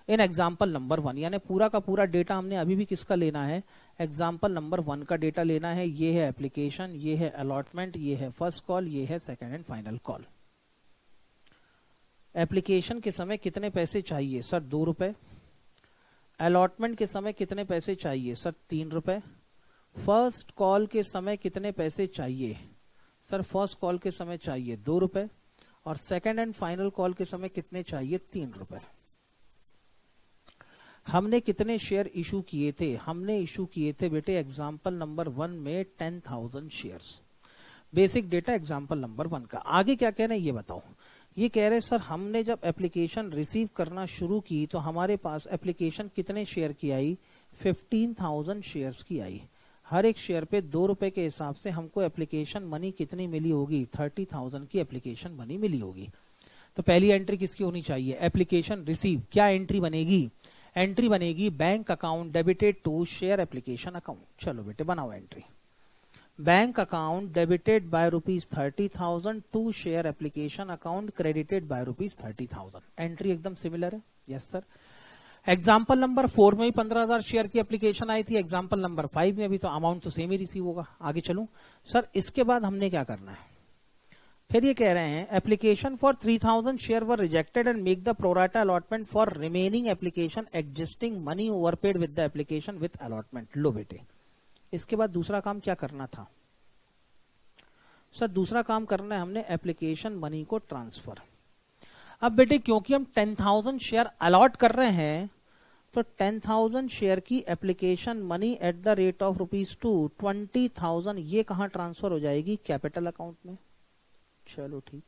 in example number 1। यानी पूरा का पूरा डेटा हमने अभी भी किसका लेना है, एग्जाम्पल नंबर 1 का डेटा लेना है। ये है एप्लीकेशन, ये है अलॉटमेंट, ये है फर्स्ट कॉल, ये है second and final call. Application के समय कितने पैसे चाहिए, सर 2 रुपए। अलॉटमेंट के समय कितने पैसे चाहिए, सर 3 रुपए। फर्स्ट कॉल के समय कितने पैसे चाहिए, सर फर्स्ट कॉल के समय चाहिए 2 रुपए, और सेकंड एंड फाइनल कॉल के समय कितने चाहिए, 3 रुपए। हमने कितने शेयर इशू किए थे, हमने इशू किए थे बेटे एग्जाम्पल नंबर 1 में 10,000 shares. Basic data example number 1 का। आगे क्या कह रहे हैं ये बताओ। ये कह रहे हैं सर हमने जब एप्लीकेशन रिसीव करना शुरू की तो हमारे पास एप्लीकेशन कितने शेयर की आई, 15,000 शेयर्स की आई। हर एक शेयर पे 2 रुपए के हिसाब से हमको एप्लीकेशन मनी कितनी मिली होगी, 30,000 की एप्लीकेशन मनी मिली होगी। तो पहली एंट्री किसकी होनी चाहिए, एप्लीकेशन रिसीव। क्या एंट्री बनेगी, एंट्री बनेगी bank account debited to share application account. चलो बेटे बनाओ entry, bank account debited by ₹30,000 to share application account credited by ₹30,000। Entry एकदम सिमिलर है, यस सर। एग्जाम्पल नंबर 4 में भी 15,000 शेयर की एप्लीकेशन आई थी, एग्जाम्पल नंबर 5 में भी तो अमाउंट तो सेम ही रिसीव होगा। आगे चलूं सर, इसके बाद हमने क्या करना है, फिर ये कह रहे हैं application for 3,000 share were rejected and make the pro rata allotment for remaining application existing money overpaid with the application with allotment. लो बेटे, इसके बाद दूसरा काम क्या करना था, सर दूसरा काम करना है हमने एप्लीकेशन मनी को ट्रांसफर। अब बेटे क्योंकि हम 10,000 शेयर अलॉट कर रहे हैं तो 10,000 शेयर की application money at the rate of ₹2, 20,000 ये कहां ट्रांसफर हो जाएगी, कैपिटल अकाउंट में। चलो ठीक,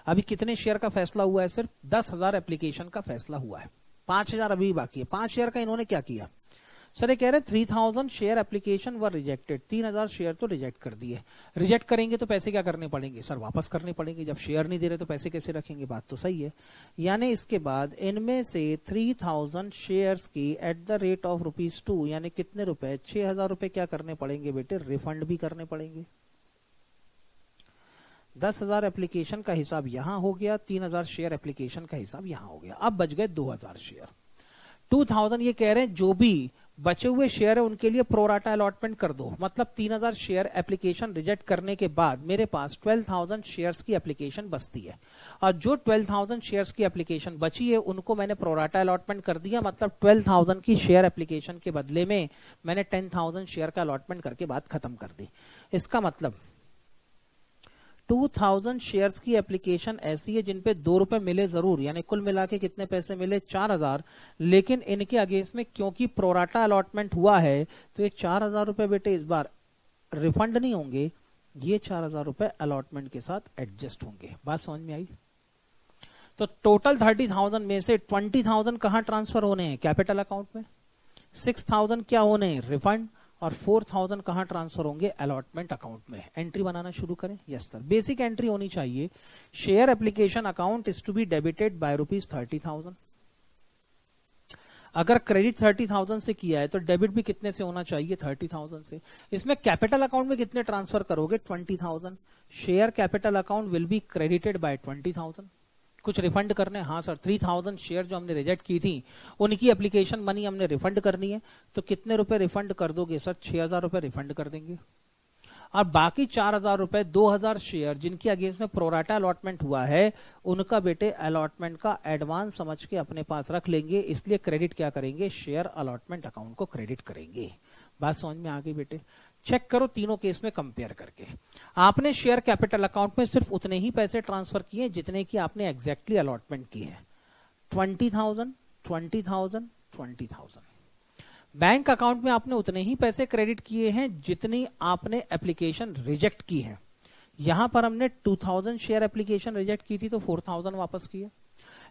अभी कितने शेयर का फैसला हुआ है, सिर्फ 10,000 एप्लीकेशन का फैसला हुआ है, 5,000 अभी बाकी है। 5 शेयर का इन्होंने क्या किया, सर ये कह रहे 3,000 शेयर एप्लीकेशन वर रिजेक्टेड, 3,000 शेयर तो रिजेक्ट कर दिए। रिजेक्ट करेंगे तो पैसे क्या करने पड़ेंगे, सर वापस करने पड़ेंगे, जब शेयर नहीं दे रहे तो पैसे कैसे रखेंगे, बात तो सही है। यानी इसके बाद इनमें से 3,000 शेयर्स की एट द रेट ऑफ ₹2 यानी कितने रुपए, 6,000 रुपए क्या करने पड़ेंगे बेटे, रिफंड भी करने पड़ेंगे। 10,000 एप्लीकेशन का हिसाब यहां हो गया, 3,000 शेयर एप्लीकेशन का हिसाब यहां हो गया। अब बच गए 2,000 शेयर। 2,000 ये कह रहे हैं जो भी बचे हुए शेयर है उनके लिए प्रोराटा अलॉटमेंट कर दो। मतलब 3,000 शेयर एप्लीकेशन रिजेक्ट करने के बाद मेरे पास 12,000 शेयर्स की एप्लीकेशन बचती है, और जो 12,000 शेयर्स की एप्लीकेशन बची है उनको मैंने प्रोराटा अलॉटमेंट कर दिया। मतलब 12,000 की शेयर एप्लीकेशन के बदले में मैंने 10,000 शेयर का अलॉटमेंट करके बात खत्म कर दी। इसका मतलब 2,000 शेयर्स की एप्लीकेशन ऐसी है जिन पे 2 रुपए मिले जरूर, यानी कुल मिला के कितने पैसे मिले, 4,000। लेकिन इनके अगेंस्ट में क्योंकि प्रोराटा अलॉटमेंट हुआ है तो ये 4,000 रुपए बेटे इस बार रिफंड नहीं होंगे, ये 4,000 रुपए अलॉटमेंट के साथ एडजस्ट होंगे। बात समझ में आई। तो टोटल 30,000 में से 20,000 कहां ट्रांसफर होने हैं, कैपिटल अकाउंट में। 6,000 क्या होने हैं, रिफंड, और 4,000 कहां ट्रांसफर होंगे, अलॉटमेंट अकाउंट में। एंट्री बनाना शुरू करें, यस सर। बेसिक एंट्री होनी चाहिए, share application account is to be debited by ₹30,000। अगर क्रेडिट 30,000 से किया है तो डेबिट भी कितने से होना चाहिए, 30,000 से। इसमें कैपिटल अकाउंट में कितने ट्रांसफर करोगे, 20,000। Share capital account will B credited bye 20,000। कुछ रिफंड करने, हाँ सर 3,000 शेयर जो हमने रिजेक्ट की थी उनकी एप्लीकेशन मनी हमने रिफंड करनी है, तो कितने रुपए रिफंड कर दोगे, सर 6,000 रुपए रिफंड कर देंगे। और बाकी 4,000 रुपए 2,000 शेयर जिनकी अगेंस्ट में प्रोराटा अलॉटमेंट हुआ है उनका बेटे अलॉटमेंट का एडवांस समझ के अपने पास रख लेंगे, इसलिए क्रेडिट क्या करेंगे, शेयर अलॉटमेंट अकाउंट को क्रेडिट करेंगे। बात समझ में आ गई बेटे। चेक करो तीनों केस में कंपेयर करके। आपने शेयर कैपिटल अकाउंट में सिर्फ उतने ही पैसे ट्रांसफर किए जितने की आपने एग्जैक्टली अलॉटमेंट की है, 20,000, 20,000, 20,000। बैंक अकाउंट में आपने उतने ही पैसे क्रेडिट किए हैं जितनी आपने एप्लीकेशन रिजेक्ट की है। यहां पर हमने 2,000 शेयर एप्लीकेशन रिजेक्ट की थी तो 4,000 वापस किए।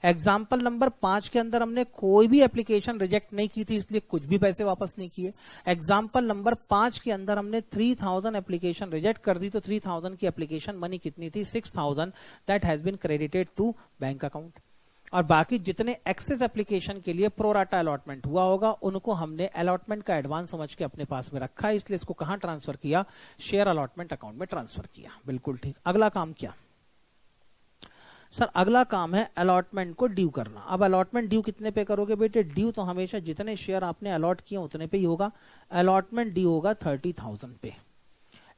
एग्जाम्पल नंबर 5 के अंदर हमने कोई भी एप्लीकेशन रिजेक्ट नहीं की थी, इसलिए कुछ भी पैसे वापस नहीं किए। एग्जाम्पल नंबर 5 के अंदर हमने 3,000 एप्लीकेशन रिजेक्ट कर दी तो 3,000 की एप्लीकेशन मनी कितनी थी, 6,000, that has been credited to bank account. और बाकी जितने एक्सेस एप्लीकेशन के लिए प्रोराटा अलॉटमेंट हुआ होगा उनको हमने अलॉटमेंट का एडवांस समझ के अपने पास में रखा है, इसलिए इसको कहां ट्रांसफर किया, शेयर अलॉटमेंट अकाउंट में ट्रांसफर किया। बिल्कुल ठीक। अगला काम क्या सर, अगला काम है अलॉटमेंट को ड्यू करना। अब अलॉटमेंट ड्यू कितने पे करोगे बेटे, ड्यू तो हमेशा जितने शेयर आपने अलॉट किए उतने पे ही होगा। अलॉटमेंट ड्यू होगा 30,000 पे।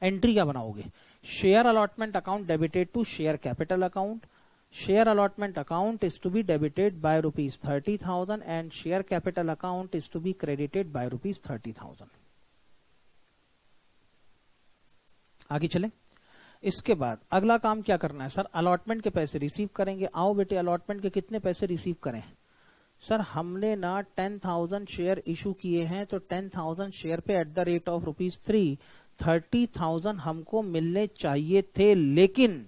एंट्री क्या बनाओगे, share allotment account debited to share capital account. Share allotment account is to be debited by rupees 30,000 and share capital account is to be credited by rupees 30,000। आगे चले। इसके बाद अगला काम क्या करना है सर, अलॉटमेंट के पैसे रिसीव करेंगे। आओ बेटे, अलॉटमेंट के कितने पैसे रिसीव करें सर, हमने ना 10,000 शेयर इशू किए हैं तो 10,000 शेयर पे एट द रेट ऑफ ₹3 30,000 हमको मिलने चाहिए थे, लेकिन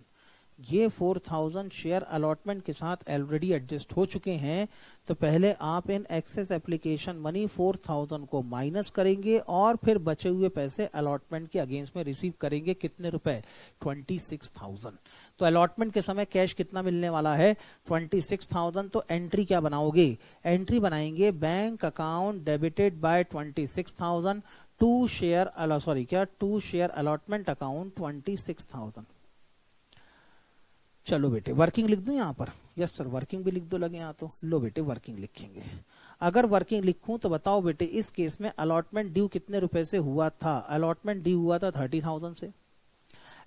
ये 4,000 शेयर अलॉटमेंट के साथ ऑलरेडी एडजस्ट हो चुके हैं। तो पहले आप इन एक्सेस एप्लीकेशन मनी 4,000 को माइनस करेंगे और फिर बचे हुए पैसे अलॉटमेंट के अगेंस्ट में रिसीव करेंगे। कितने रुपए, 26,000। तो अलॉटमेंट के समय कैश कितना मिलने वाला है, 26,000। तो एंट्री क्या बनाओगे, एंट्री बनाएंगे bank account debited by 26,000 to share to share allotment account 26,000। चलो बेटे वर्किंग लिख दो यहां पर, यस सर वर्किंग भी लिख दो लगे यहां तो। लो बेटे वर्किंग लिखेंगे। अगर वर्किंग लिखूं तो बताओ बेटे इस केस में अलॉटमेंट ड्यू कितने रुपए से हुआ था, अलॉटमेंट ड्यू हुआ था 30,000 से।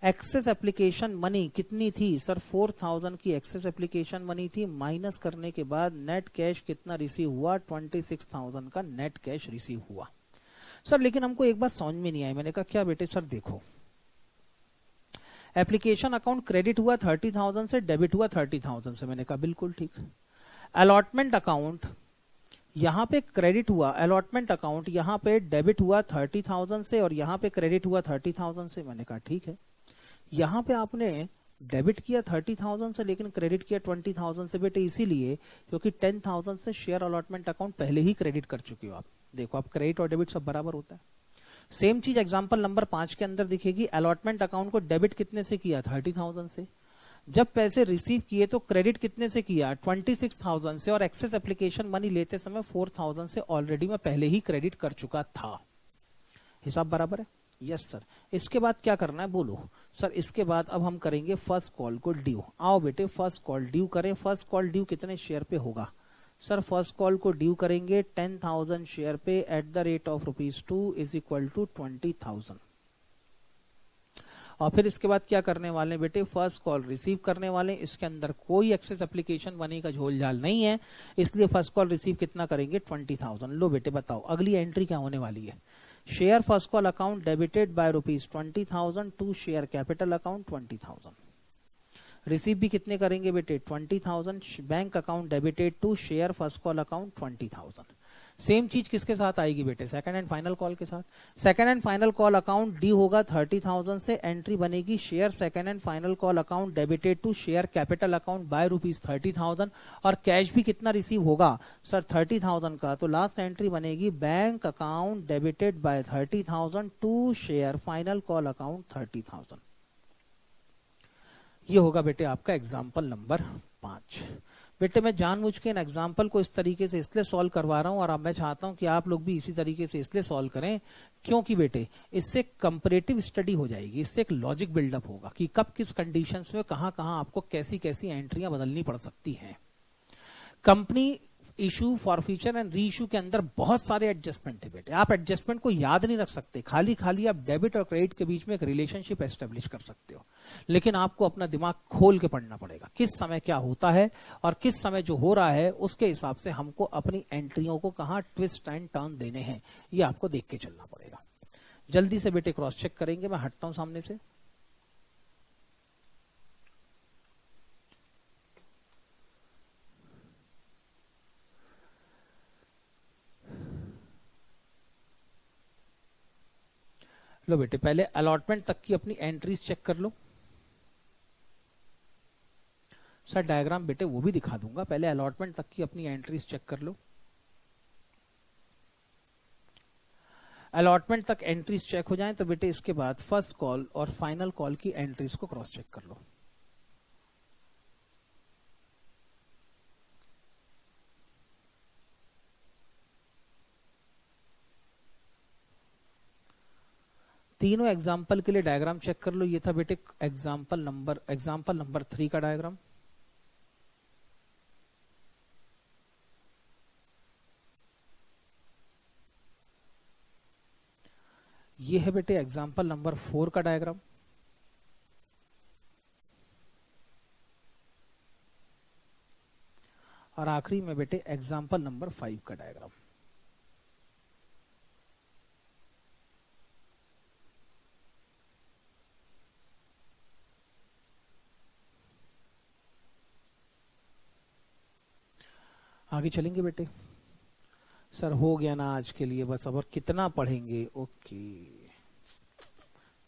एक्सेस एप्लीकेशन मनी कितनी थी सर, 4,000 की एक्सेस एप्लीकेशन मनी थी। माइनस करने के बाद नेट कैश कितना रिसीव हुआ, 26,000 का नेट कैश रिसीव हुआ। सर लेकिन हमको एक बात समझ में नहीं आई। मैंने कहा क्या बेटे, सर देखो एप्लीकेशन अकाउंट क्रेडिट हुआ 30,000 से, डेबिट हुआ 30,000 से। मैंने कहा बिल्कुल ठीक। अलॉटमेंट अकाउंट यहां पे क्रेडिट हुआ, अलॉटमेंट अकाउंट यहां पे डेबिट हुआ 30,000 से और यहां पे क्रेडिट हुआ 30,000 से। मैंने कहा ठीक है। यहां पे आपने डेबिट किया 30,000 से लेकिन क्रेडिट किया 20,000 से बेटे, इसीलिए क्योंकि 10,000 से शेयर अलॉटमेंट अकाउंट पहले ही क्रेडिट कर चुके हो आप। देखो आप क्रेडिट और डेबिट सब बराबर होता है। सेम चीज एग्जांपल नंबर 5 के अंदर दिखेगी। अलॉटमेंट अकाउंट को डेबिट कितने से किया, 30,000 से। जब पैसे रिसीव किए तो क्रेडिट कितने से किया, 26,000 से। और एक्सेस एप्लीकेशन मनी लेते समय 4,000 से ऑलरेडी मैं पहले ही क्रेडिट कर चुका था। हिसाब बराबर है, यस सर। इसके बाद क्या करना है बोलो सर। इसके बाद अब हम करेंगे फर्स्ट कॉल को ड्यू। आओ बेटे फर्स्ट कॉल ड्यू करें। फर्स्ट कॉल ड्यू कितने शेयर पे होगा सर, फर्स्ट कॉल को ड्यू करेंगे 10,000 शेयर पे at the rate of ₹2 is equal to 20,000। और फिर इसके बाद क्या करने वाले बेटे, फर्स्ट कॉल रिसीव करने वाले। इसके अंदर कोई एक्सेस एप्लीकेशन मनी का झोल झाल नहीं है, इसलिए फर्स्ट कॉल रिसीव कितना करेंगे, 20,000। लो बेटे बताओ अगली एंट्री क्या होने वाली है। Share first call account debited by ₹20,000 to share capital account 20,000। Receive भी कितने करेंगे बेटे, 20,000। Bank account debited to share first call account 20,000। Same चीज किसके साथ आएगी बेटे, सेकंड एंड फाइनल कॉल के साथ। Second and final call account due होगा 30,000 से। एंट्री बनेगी share second and final call account debited to share capital account by ₹30,000। और कैश भी कितना रिसीव होगा सर, 30,000 का। तो लास्ट एंट्री बनेगी bank account debited by 30,000 to share final call account 30,000। ये होगा बेटे आपका एग्जाम्पल नंबर 5। बेटे मैं जानबूझ के इन एग्जाम्पल को इस तरीके से इसलिए सॉल्व करवा रहा हूं और अब मैं चाहता हूं कि आप लोग भी इसी तरीके से इसलिए सॉल्व करें क्योंकि बेटे इससे कंपैरेटिव स्टडी हो जाएगी, इससे एक लॉजिक बिल्डअप होगा कि कब किस कंडीशंस में कहां कहां आपको कैसी कैसी एंट्रियां बदलनी पड़ सकती हैं। Company issue, forfeiture and re issue के अंदर बहुत सारे एडजस्टमेंट है बेटे। आप एडजस्टमेंट को याद नहीं रख सकते, खाली खाली आप डेबिट और क्रेडिट के बीच में एक रिलेशनशिप एस्टेब्लिश कर सकते हो, लेकिन आपको अपना दिमाग खोल के पढ़ना पड़ेगा किस समय क्या होता है और किस समय जो हो रहा है उसके हिसाब से हमको अपनी एंट्रियों को कहां ट्विस्ट एंड टर्न देने हैं, ये आपको देख के चलना पड़ेगा। जल्दी से बेटे क्रॉस चेक करेंगे, मैं हटता हूं सामने से। लो बेटे पहले अलॉटमेंट तक की अपनी एंट्रीज चेक कर लो। सर डायग्राम बेटे वो भी दिखा दूंगा, पहले अलॉटमेंट तक की अपनी एंट्रीज चेक कर लो। अलॉटमेंट तक एंट्रीज चेक हो जाएं तो बेटे इसके बाद फर्स्ट कॉल और फाइनल कॉल की एंट्रीज को क्रॉस चेक कर लो। तीनों एग्जाम्पल के लिए डायग्राम चेक कर लो। ये था बेटे एग्जाम्पल नंबर 3 का डायग्राम। ये है बेटे एग्जाम्पल नंबर 4 का डायग्राम। और आखिरी में बेटे एग्जाम्पल नंबर 5 का डायग्राम। आगे चलेंगे बेटे। सर हो गया ना आज के लिए बस, अब और कितना पढ़ेंगे? ओके,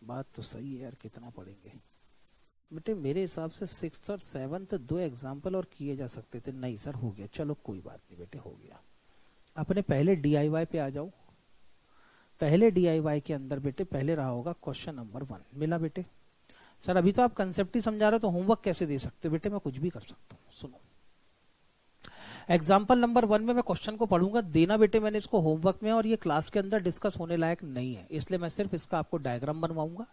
बात तो सही है यार, कितना पढ़ेंगे बेटे? मेरे हिसाब से 6th और 7th 2 एग्जाम्पल और किए जा सकते थे। नहीं सर हो गया, चलो कोई बात नहीं बेटे, हो गया। अपने पहले DIY पे आ जाओ। पहले DIY के अंदर बेटे पहले रहा होगा क्वेश्चन नंबर 1। मिला बेटे? सर अभी तो आप कंसेप्ट ही समझा रहे हो तो होमवर्क कैसे दे सकते हो? बेटे मैं कुछ भी कर सकता हूँ। सुनो, एग्जाम्पल नंबर 1 में मैं क्वेश्चन को पढ़ूंगा, देना बेटे मैंने इसको होमवर्क में, और ये क्लास के अंदर डिस्कस होने लायक नहीं है, इसलिए मैं सिर्फ इसका आपको डायग्राम बनवाऊंगा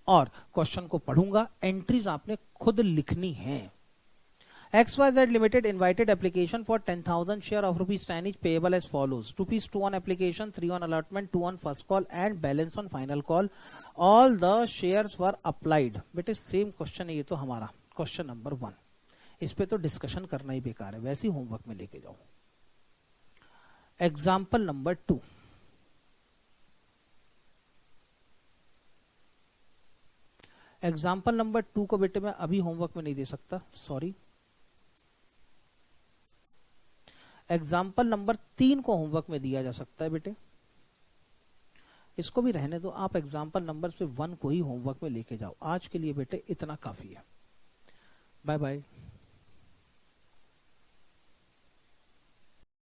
और क्वेश्चन को पढ़ूंगा। एंट्रीज आपने खुद लिखनी है। XYZ Limited invited application for 10,000 share of rupees 10 each payable as follows: rupees 2 on application, 3 on allotment, 2 on first call and balance on final call. All the shares were applied. बेटे same question है ये तो हमारा, question number 1। इस पे तो discussion करना ही बेकार है, वैसे ही होमवर्क में लेके जाओ। Example number 2। एग्जाम्पल नंबर 2 को बेटे मैं अभी होमवर्क में नहीं दे सकता, सॉरी। एग्जाम्पल नंबर 3 को होमवर्क में दिया जा सकता है बेटे, इसको भी रहने दो। आप एग्जाम्पल नंबर से 1 को ही होमवर्क में लेके जाओ। आज के लिए बेटे इतना काफी है। Bye bye.